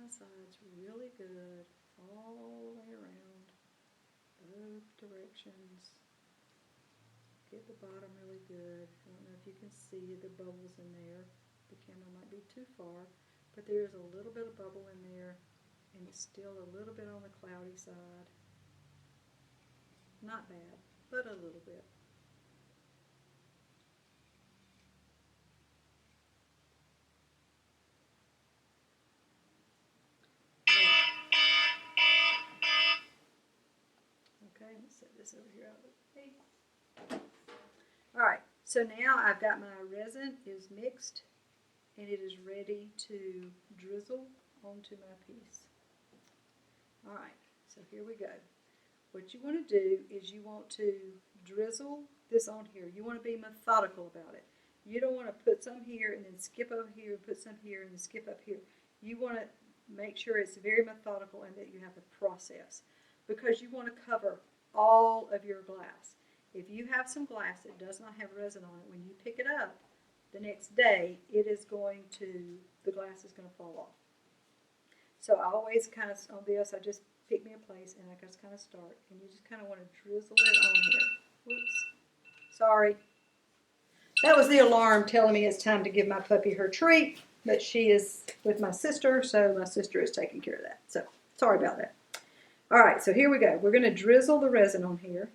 my sides really good, all the way around, both directions. Get the bottom really good. I don't know if you can see the bubbles in there. The camera might be too far, but there's a little bit of bubble in there, and it's still a little bit on the cloudy side. Not bad, but a little bit. Okay, let's set this over here out of the way. All right, so now I've got my resin is mixed, and it is ready to drizzle onto my piece. All right, so here we go. What you want to do is you want to drizzle this on here. You want to be methodical about it. You don't want to put some here and then skip over here, and put some here and then skip up here. You want to make sure it's very methodical and that you have a process, because you want to cover all of your glass. If you have some glass that does not have resin on it, when you pick it up the next day, the glass is going to fall off. So I always kind of, on this, I just pick me a place and I just kind of start, and you just kind of want to drizzle it on here. Whoops, sorry. That was the alarm telling me it's time to give my puppy her treat, but she is with my sister, so my sister is taking care of that. So sorry about that. All right, so here we go. We're going to drizzle the resin on here.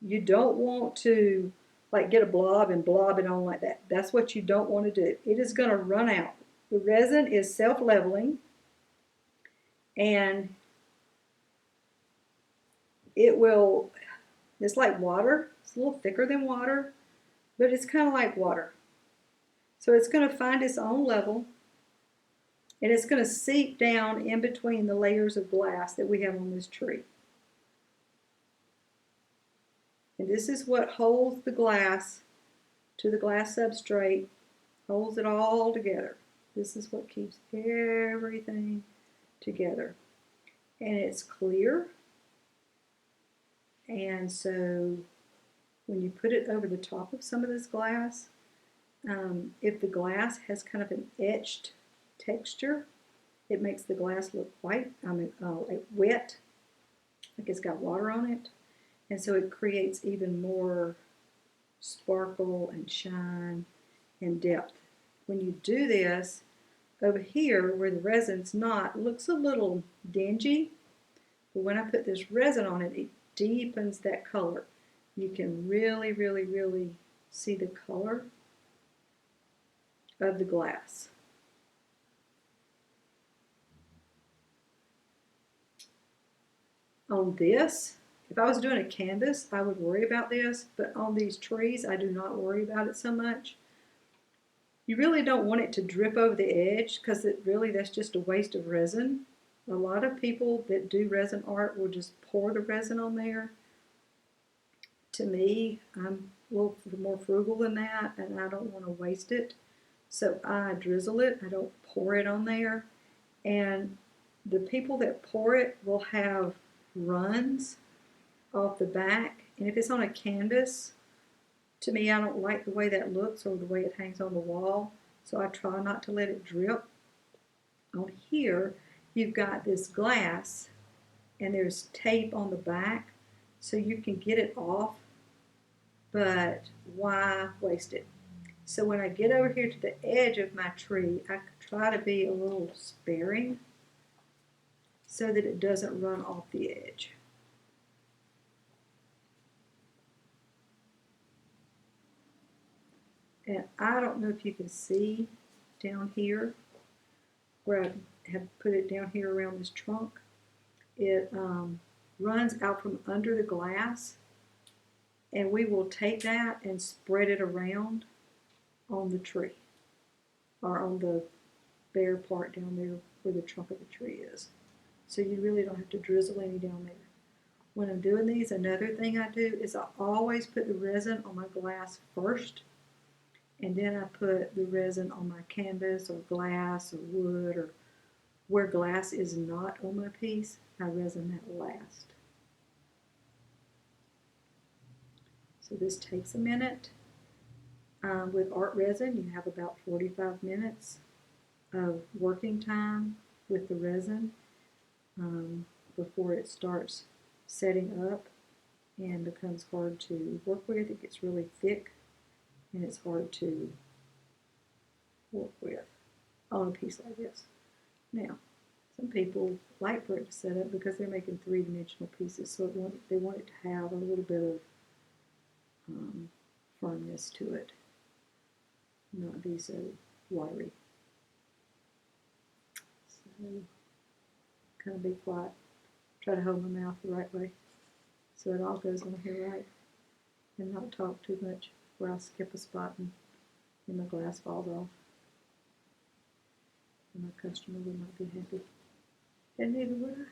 You don't want to like get a blob and blob it on like that. That's what you don't want to do. It is going to run out. The resin is self-leveling, and it's like water. It's a little thicker than water, but it's kind of like water. So it's going to find its own level, and it's going to seep down in between the layers of glass that we have on this tree. And this is what holds the glass to the glass substrate, holds it all together. This is what keeps everything together. And it's clear. And so when you put it over the top of some of this glass, if the glass has kind of an etched texture, it makes the glass look white, wet, like it's got water on it. And so it creates even more sparkle and shine and depth. When you do this, over here where the resin's not, it looks a little dingy, but when I put this resin on it, it deepens that color. You can really, really, really see the color of the glass. On this, if I was doing a canvas, I would worry about this, but on these trees, I do not worry about it so much. You really don't want it to drip over the edge, because that's just a waste of resin. A lot of people that do resin art will just pour the resin on there. To me, I'm a little more frugal than that, and I don't want to waste it. So I drizzle it. I don't pour it on there. And the people that pour it will have runs off the back. And if it's on a canvas, to me, I don't like the way that looks or the way it hangs on the wall. So I try not to let it drip. On here, you've got this glass, and there's tape on the back, so you can get it off, but why waste it? So when I get over here to the edge of my tree, I try to be a little sparing so that it doesn't run off the edge. And I don't know if you can see down here where I have put it down here around this trunk. It runs out from under the glass, and we will take that and spread it around on the tree, or on the bare part down there where the trunk of the tree is. So you really don't have to drizzle any down there. When I'm doing these, another thing I do is I always put the resin on my glass first, and then I put the resin on my canvas or glass or wood, or where glass is not on my piece, I resin that last. So this takes a minute. With art resin, you have about 45 minutes. of working time with the resin before it starts setting up and becomes hard to work with. It gets really thick and it's hard to work with on a piece like this. Now, some people like for it to set up because they're making three-dimensional pieces, so they want it to have a little bit of firmness to it, not be so wiry. So, kind of be quiet. Try to hold my mouth the right way so it all goes on here right, and not talk too much where I skip a spot and my glass falls off. And my customer would not be happy. And neither would I.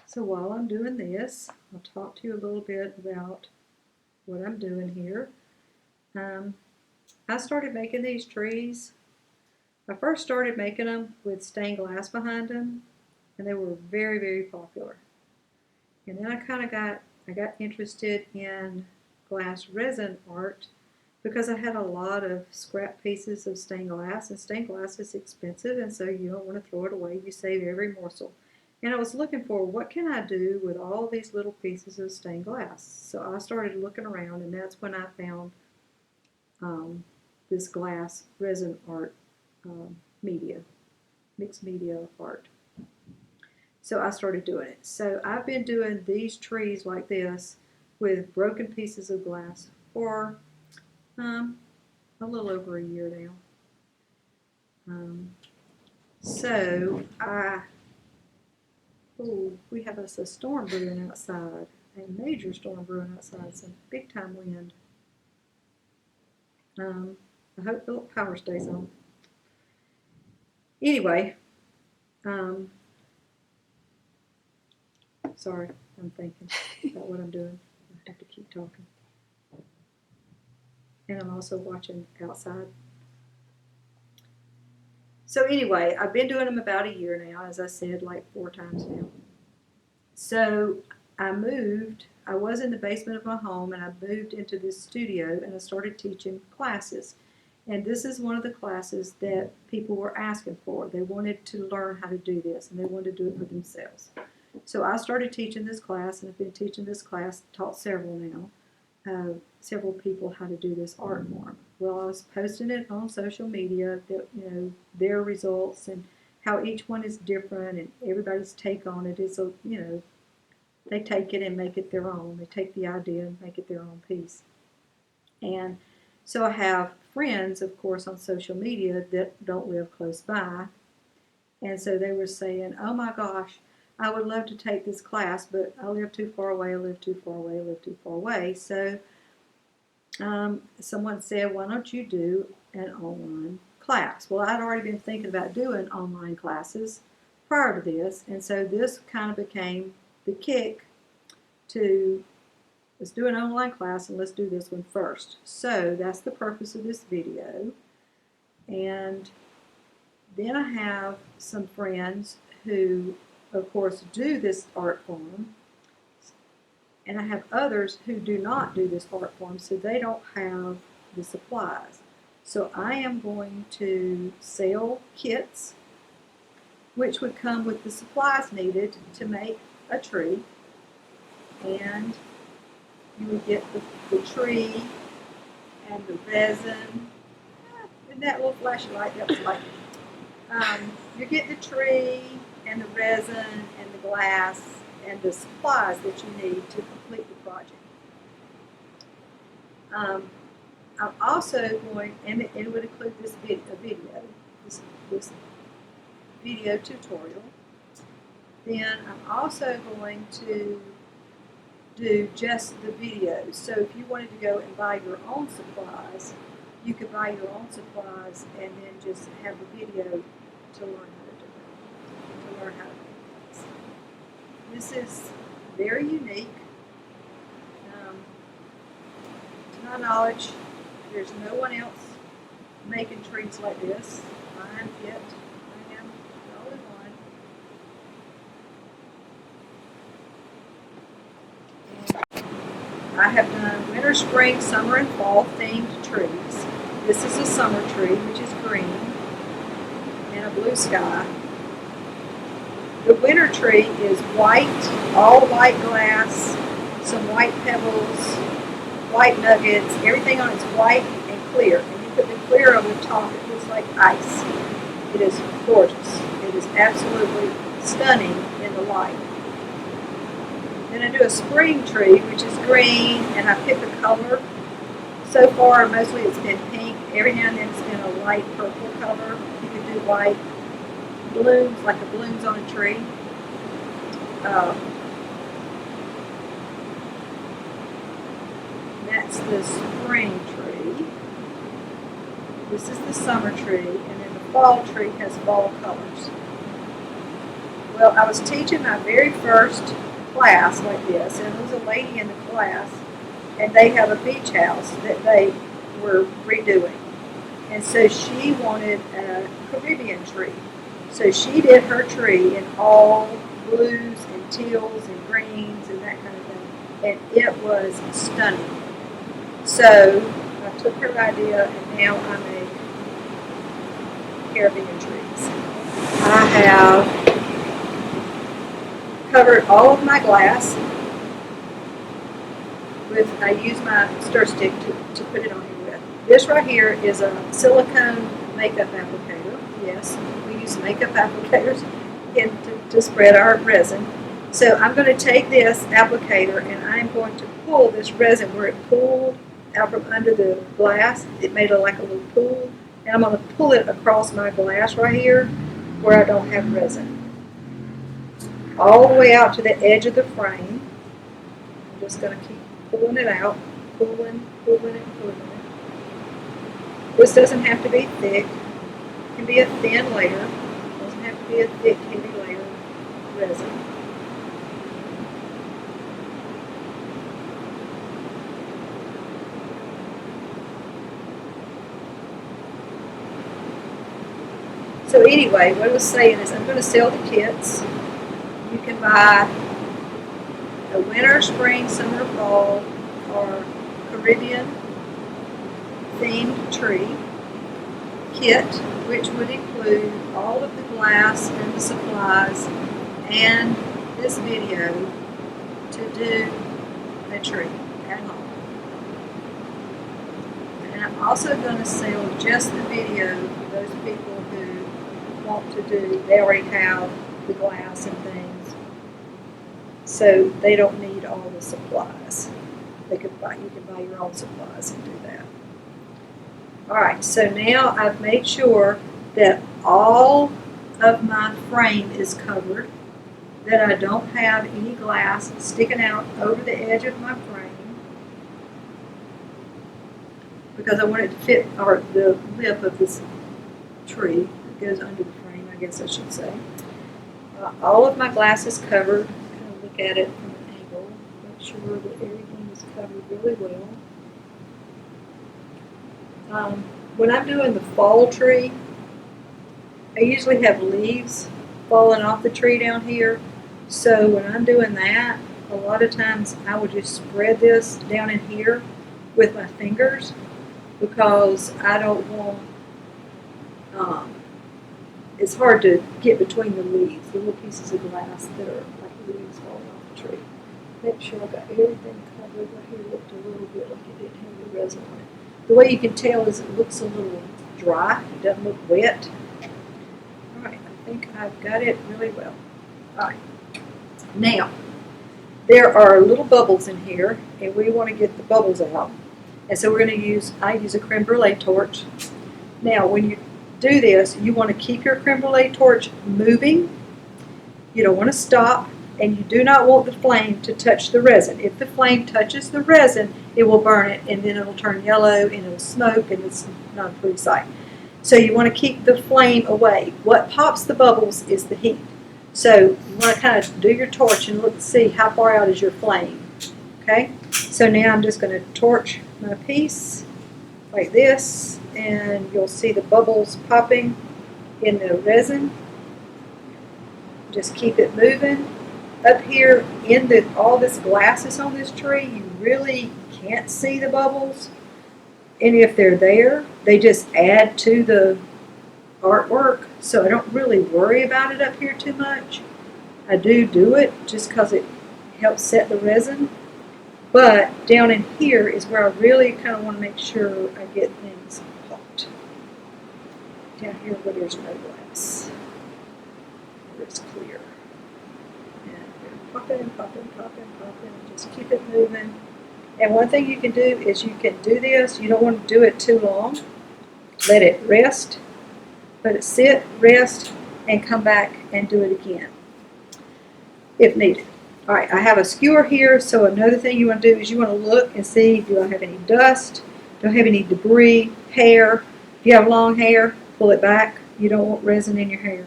So while I'm doing this, I'll talk to you a little bit about what I'm doing here. I started making these trees. I first started making them with stained glass behind them, and they were very, very popular. And then I got interested in glass resin art because I had a lot of scrap pieces of stained glass, and stained glass is expensive, and so you don't want to throw it away. You save every morsel. And I was looking for what can I do with all these little pieces of stained glass. So I started looking around, and that's when I found this glass resin art media, mixed media art. So I started doing it. So I've been doing these trees like this with broken pieces of glass for a little over a year now. We have a storm brewing outside, a major storm brewing outside, some big time wind. I hope the power stays on. Anyway, sorry, I'm thinking about what I'm doing. I have to keep talking. And I'm also watching outside. So anyway, I've been doing them about a year now, as I said, like 4 times now. So I was in the basement of my home, and I moved into this studio, and I started teaching classes. And this is one of the classes that people were asking for. They wanted to learn how to do this, and they wanted to do it for themselves. So I started teaching this class, and I've been teaching this class, taught several now, several people how to do this art form. Well, I was posting it on social media, their results and how each one is different, and everybody's take on it is, they take it and make it their own. They take the idea and make it their own piece. And so I have friends, of course, on social media that don't live close by. And so they were saying, oh my gosh, I would love to take this class, but I live too far away, I live too far away, I live too far away. So someone said, why don't you do an online class? Well, I'd already been thinking about doing online classes prior to this, and so this kind of became the kick to let's do an online class and let's do this one first. So that's the purpose of this video. And then I have some friends who, of course, do this art form. And I have others who do not do this art form, so they don't have the supplies. So I am going to sell kits, which would come with the supplies needed to make a tree. And you would get the tree and the resin. And that little flashy light, that was like, you get the tree and the resin and the glass and the supplies that you need to complete the project. I'm also going, and it would include this video tutorial. Then I'm also going to do just the videos. So if you wanted to go and buy your own supplies, you could buy your own supplies and then just have the video to learn how to do it, to learn how to make this. This is very unique. To my knowledge, there's no one else making trees like this. I am the only one. I have done winter, spring, summer, and fall themed trees. This is a summer tree, which is green, and a blue sky. The winter tree is white, all white glass, some white pebbles, white nuggets, everything on it's white and clear. And you put the clear over the top, it looks like ice. It is gorgeous. It is absolutely stunning in the light. Then I do a spring tree, which is green, and I pick a color. So far, mostly it's been pink. Every now and then it's been a light purple color. You can do white blooms, like the blooms on a tree. That's the spring tree. This is the summer tree, and then the fall tree has fall colors. Well, I was teaching my very first class like this, and there was a lady in the class, and they have a beach house that they were redoing. And so she wanted a Caribbean tree. So she did her tree in all blues and teals and greens and that kind of thing. And it was stunning. So I took her idea, and now I make Caribbean trees. I have covered all of my glass with, I use my stir stick to put it on here with. This right here is a silicone makeup applicator. Yes, we use makeup applicators to spread our resin. So I'm going to take this applicator and I'm going to pull this resin where it pulled out from under the glass. It made it like a little pool. And I'm going to pull it across my glass right here where I don't have resin. All the way out to the edge of the frame. I'm just going to keep pulling it out, pulling it. This doesn't have to be thick. It can be a thin layer. It doesn't have to be a thick, heavy layer of resin. So anyway, what I was saying is I'm going to sell the kits. You can buy a winter, spring, summer, fall, or Caribbean themed tree kit, which would include all of the glass and the supplies and this video to do a tree at home. And I'm also going to sell just the video for those people who want to do, they already have the glass and things, so they don't need all the supplies. You can buy your own supplies and do that. Alright, so now I've made sure that all of my frame is covered, that I don't have any glass sticking out over the edge of my frame, because I want it to fit, or the lip of this tree that goes under the frame, I guess I should say. All of my glass is covered. Kind of look at it from an angle, make sure that everything is covered really well. When I'm doing the fall tree, I usually have leaves falling off the tree down here. So when I'm doing that, a lot of times I would just spread this down in here with my fingers, because I don't want, it's hard to get between the leaves, the little pieces of glass that are like leaves falling off the tree. Make sure I got everything covered. Right here looked a little bit like it didn't have the resin on it. The way you can tell is it looks a little dry. It doesn't look wet. Alright, I think I've got it really well. Alright. Now, there are little bubbles in here, and we want to get the bubbles out. And so we're going to use, I use a creme brulee torch. Now, when you do this, you want to keep your creme brulee torch moving. You don't want to stop, and you do not want the flame to touch the resin. If the flame touches the resin, it will burn it, and then it'll turn yellow, and it'll smoke, and it's not a pretty sight. So you want to keep the flame away. What pops the bubbles is the heat. So you want to kind of do your torch and look to see how far out is your flame. Okay? So now I'm just going to torch my piece like this, and you'll see the bubbles popping in the resin. Just keep it moving, up here in all this glass that's on this tree, you really can't see the bubbles. And if they're there, they just add to the artwork. So I don't really worry about it up here too much. I do it just because it helps set the resin. But down in here is where I really kind of want to make sure I get things popped. Down here where there's no glass, where it's clear. And we're popping, popping, popping, popping. Just keep it moving. And one thing you can do is you can do this. You don't want to do it too long. Let it rest. Let it sit, rest, and come back and do it again if needed. All right, I have a skewer here, so another thing you want to do is you want to look and see, do I have any dust? Do I have any debris, hair? If you have long hair, pull it back. You don't want resin in your hair.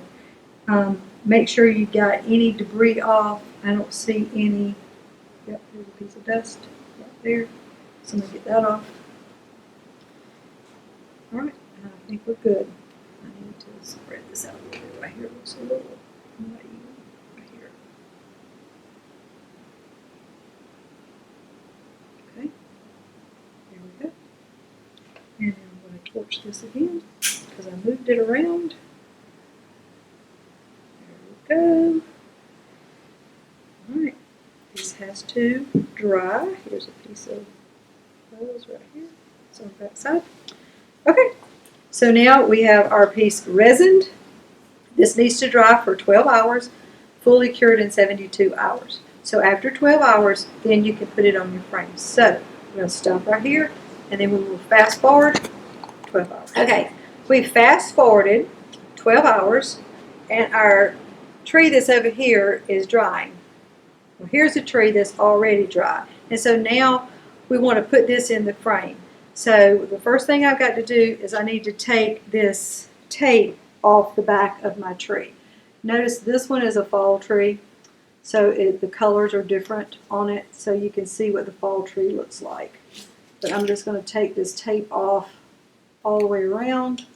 Make sure you got any debris off. I don't see any. Yep, there's a piece of dust right there. So I'm going to get that off. All right, I think we're good. I need to spread this out a little bit. Right here looks a little uneven. Right here. Okay, there we go. And then I'm going to torch this again because I moved it around. There we go. All right, this has to dry. Here's a piece of those right here. It's on the back side. Okay, so now we have our piece resined. This needs to dry for 12 hours, fully cured in 72 hours. So after 12 hours, then you can put it on your frame. So we're going to stop right here, and then we will fast forward 12 hours. Okay, we fast forwarded 12 hours, and our tree that's over here is drying. Well, here's a tree that's already dry. And so now we want to put this in the frame. So the first thing I've got to do is I need to take this tape off the back of my tree. Notice this one is a fall tree, so the colors are different on it, so you can see what the fall tree looks like. But I'm just going to take this tape off all the way around.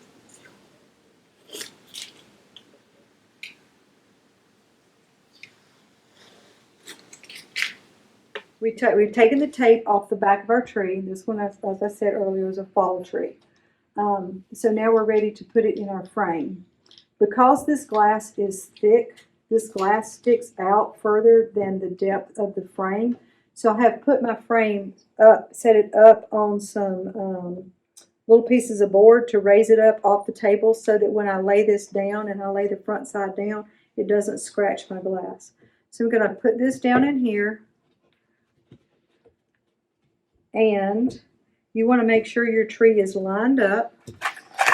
We've taken the tape off the back of our tree. This one, as I said earlier, is a fall tree. So now we're ready to put it in our frame. Because this glass is thick, this glass sticks out further than the depth of the frame. So I have put my frame up, set it up on some little pieces of board to raise it up off the table so that when I lay this down and I lay the front side down, it doesn't scratch my glass. So I'm going to put this down in here. And you want to make sure your tree is lined up.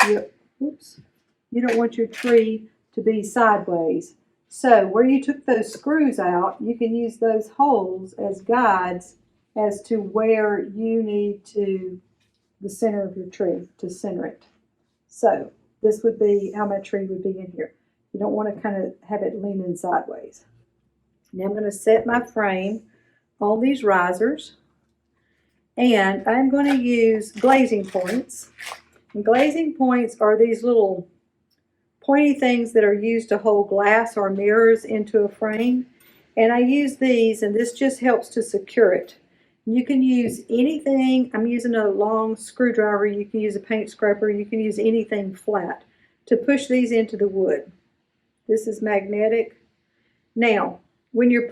You don't want your tree to be sideways. So where you took those screws out, you can use those holes as guides as to where you need the center of your tree to center it. So this would be how my tree would be in here. You don't want to kind of have it leaning sideways. Now I'm going to set my frame on these risers. And I'm going to use glazing points. And glazing points are these little pointy things that are used to hold glass or mirrors into a frame. And I use these, and this just helps to secure it. You can use anything. I'm using a long screwdriver. You can use a paint scraper. You can use anything flat to push these into the wood. This is magnetic. Now, when you're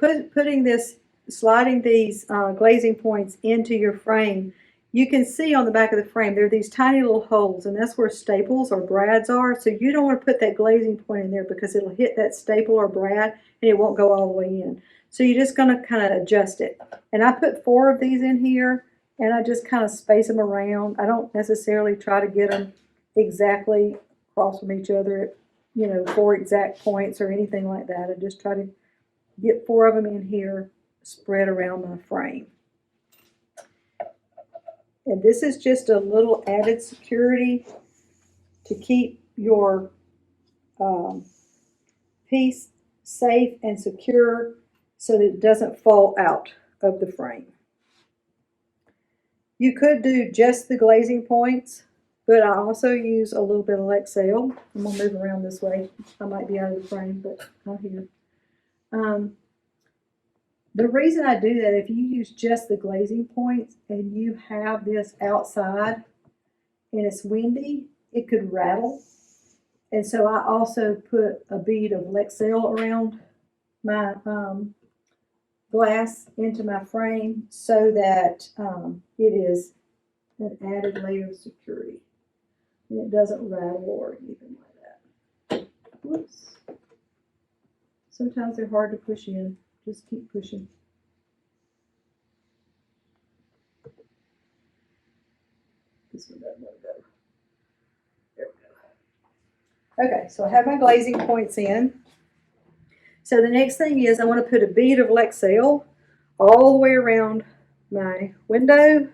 sliding these glazing points into your frame, you can see on the back of the frame there are these tiny little holes, and that's where staples or brads are. So you don't want to put that glazing point in there because it'll hit that staple or brad and it won't go all the way in. So you're just going to kind of adjust it. And I put 4 of these in here, and I just kind of space them around. I don't necessarily try to get them exactly across from each other at 4 exact points or anything like that. I just try to get 4 of them in here, spread around my frame. And this is just a little added security to keep your piece safe and secure so that it doesn't fall out of the frame. You could do just the glazing points, but I also use a little bit of Excel. I'm going to move around this way. I might be out of the frame, but not here. The reason I do that, if you use just the glazing points and you have this outside and it's windy, it could rattle. And so I also put a bead of Lexel around my glass into my frame so that it is an added layer of security. And it doesn't rattle or anything like that. Whoops. Sometimes they're hard to push in. Just keep pushing. This one doesn't want to go. There we go. Okay, so I have my glazing points in. So the next thing is I want to put a bead of Lexel all the way around my window.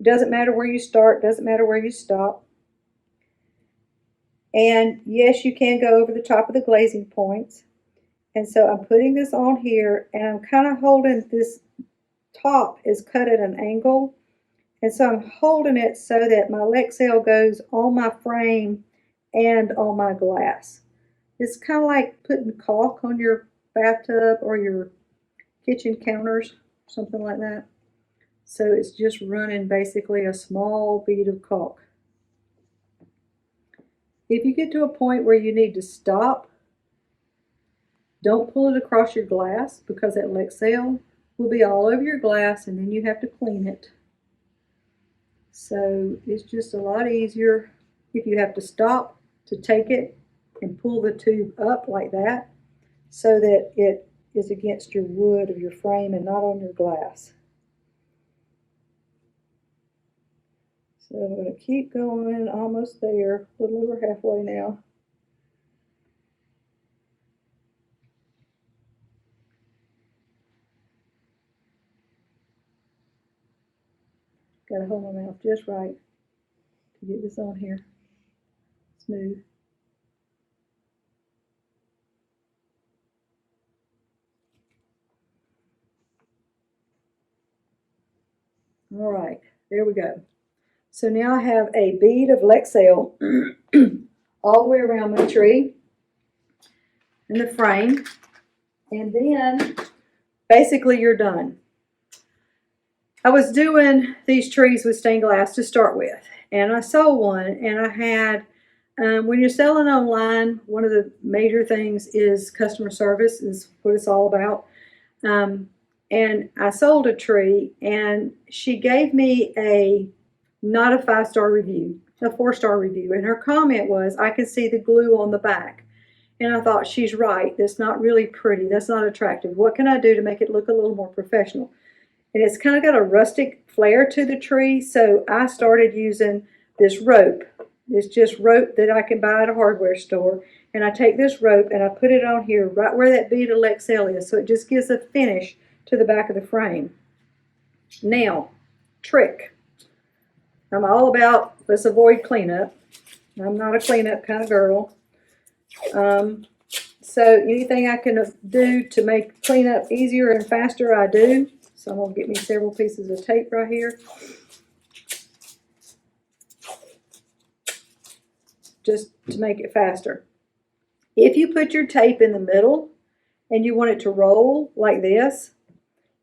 Doesn't matter where you start, doesn't matter where you stop. And yes, you can go over the top of the glazing points. And so I'm putting this on here and I'm kind of holding this top is cut at an angle. And so I'm holding it so that my Lexel goes on my frame and on my glass. It's kind of like putting caulk on your bathtub or your kitchen counters, something like that. So it's just running basically a small bead of caulk. If you get to a point where you need to stop, don't pull it across your glass because that Lexel will be all over your glass and then you have to clean it. So it's just a lot easier if you have to stop to take it and pull the tube up like that so that it is against your wood of your frame and not on your glass. So I'm going to keep going, almost there, a little over halfway now. Got to hold my mouth just right to get this on here smooth. All right, there we go. So now I have a bead of Lexel all the way around my tree and the frame. And then basically you're done. I was doing these trees with stained glass to start with. And I sold one and I had, when you're selling online, one of the major things is customer service is what it's all about. And I sold a tree and she gave me not a 5-star review, a 4-star review. And her comment was, I can see the glue on the back. And I thought, she's right. That's not really pretty. That's not attractive. What can I do to make it look a little more professional? And it's kind of got a rustic flair to the tree. So I started using this rope. It's just rope that I can buy at a hardware store. And I take this rope and I put it on here right where that bead of Lexel is. So it just gives a finish to the back of the frame. Now, trick. I'm all about, let's avoid cleanup. I'm not a cleanup kind of girl. So anything I can do to make cleanup easier and faster, I do. So I'm going to get me several pieces of tape right here. Just to make it faster. If you put your tape in the middle and you want it to roll like this,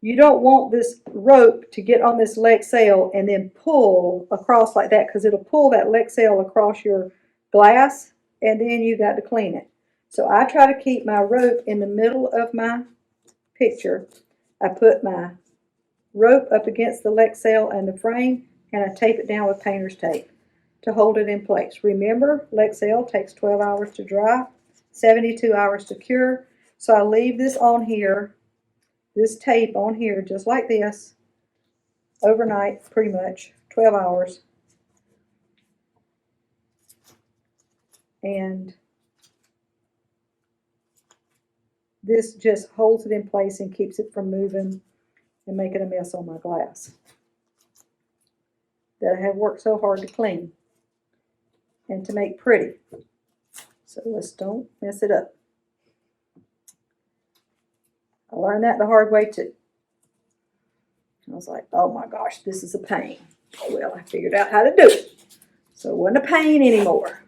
you don't want this rope to get on this Lexel and then pull across like that because it'll pull that Lexel across your glass and then you got to clean it. So I try to keep my rope in the middle of my picture. I put my rope up against the Lexel and the frame and I tape it down with painter's tape to hold it in place. Remember, Lexel takes 12 hours to dry, 72 hours to cure. So I leave this on here, this tape on here just like this, overnight pretty much, 12 hours. And this just holds it in place and keeps it from moving and making a mess on my glass that I have worked so hard to clean and to make pretty. So let's don't mess it up. I learned that the hard way too. I was like, oh my gosh, this is a pain. Well, I figured out how to do it. So it wasn't a pain anymore.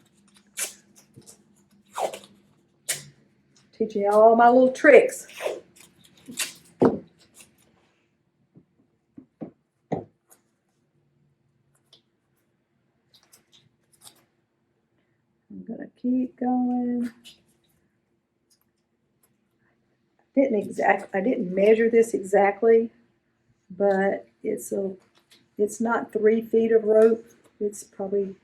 Teaching y'all all my little tricks. I'm gonna keep going. I didn't measure this exactly, but it's not 3 feet of rope. It's probably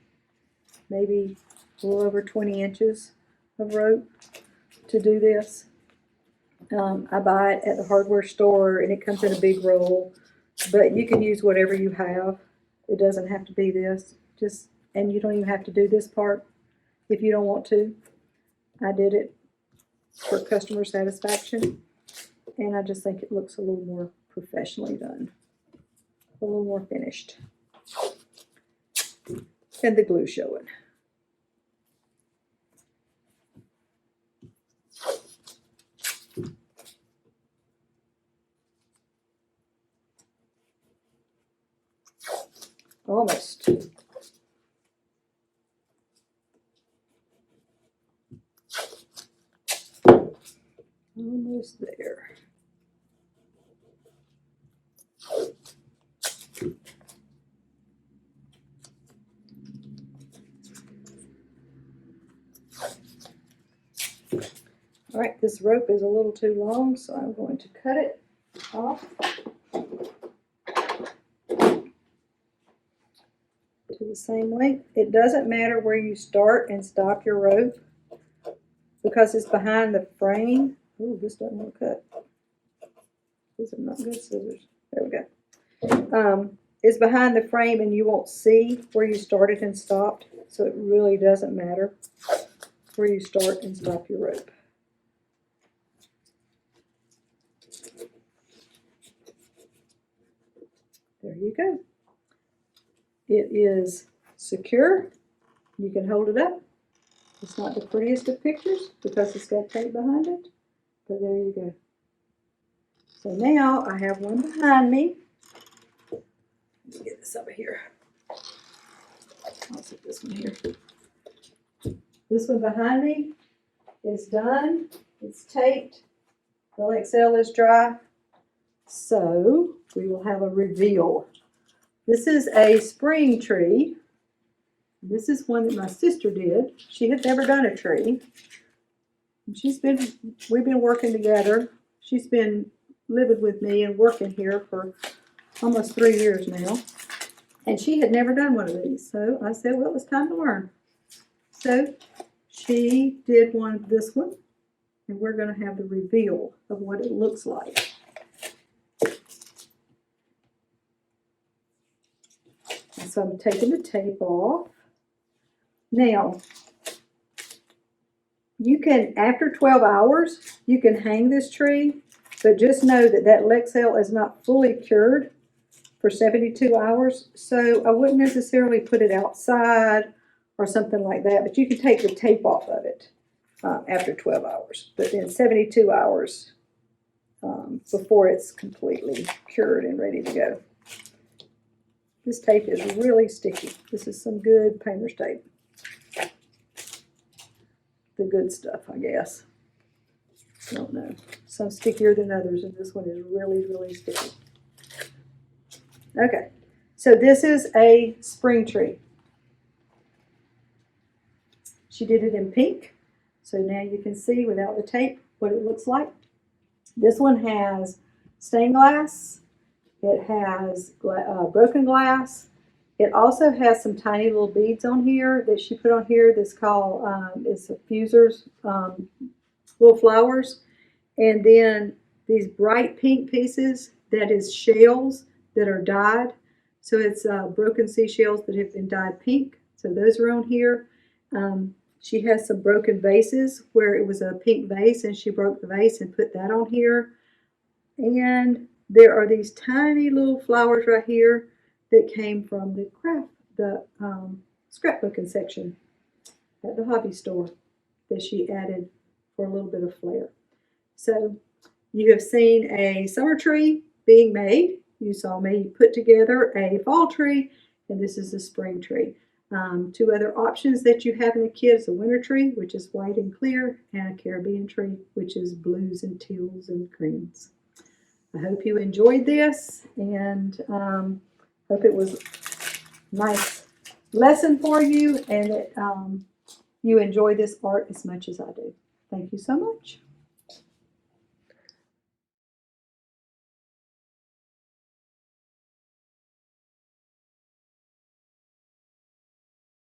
maybe a little over 20 inches of rope to do this. I buy it at the hardware store and it comes in a big roll, but you can use whatever you have. It doesn't have to be this. And you don't even have to do this part if you don't want to. I did it for customer satisfaction, and I just think it looks a little more professionally done, a little more finished, and the glue showing. Almost. Almost there. All right, this rope is a little too long, so I'm going to cut it off to the same length. It doesn't matter where you start and stop your rope because it's behind the frame. Ooh, this doesn't want to cut. These are not good scissors. There we go. It's behind the frame and you won't see where you started and stopped, so it really doesn't matter where you start and stop your rope. There you go. It is secure. You can hold it up. It's not the prettiest of pictures because it's got tape behind it, but there you go. So now I have one behind me. Let me get this over here. I'll set this one here. This one behind me is done. It's taped. The Excel is dry. So we will have a reveal. This is a spring tree. This is one that my sister did. She had never done a tree. We've been working together. She's been living with me and working here for almost 3 years now. And she had never done one of these. So I said, well, it's time to learn. So she did this one. And we're going to have the reveal of what it looks like. And so I'm taking the tape off. Now, you can, after 12 hours, you can hang this tree, but just know that that Lexel is not fully cured for 72 hours. So I wouldn't necessarily put it outside or something like that, but you can take the tape off of it after 12 hours. But then 72 hours before it's completely cured and ready to go. This tape is really sticky. This is some good painter's tape. The good stuff, I guess. I don't know. Some stickier than others, and this one is really, really sticky. Okay, so this is a spring tree. She did it in pink, so now you can see without the tape what it looks like. This one has stained glass. It has broken glass. It also has some tiny little beads on here that she put on here that's called, it's a fusers, little flowers. And then these bright pink pieces, that is shells that are dyed. So it's broken seashells that have been dyed pink. So those are on here. She has some broken vases where it was a pink vase and she broke the vase and put that on here. And there are these tiny little flowers right here that came from the scrapbooking section at the hobby store that she added for a little bit of flair. So you have seen a summer tree being made. You saw me put together a fall tree, and this is a spring tree. Two other options that you have in a kit is a winter tree, which is white and clear, and a Caribbean tree, which is blues and teals and greens. I hope you enjoyed this, and hope it was a nice lesson for you, and that you enjoy this art as much as I do. Thank you so much.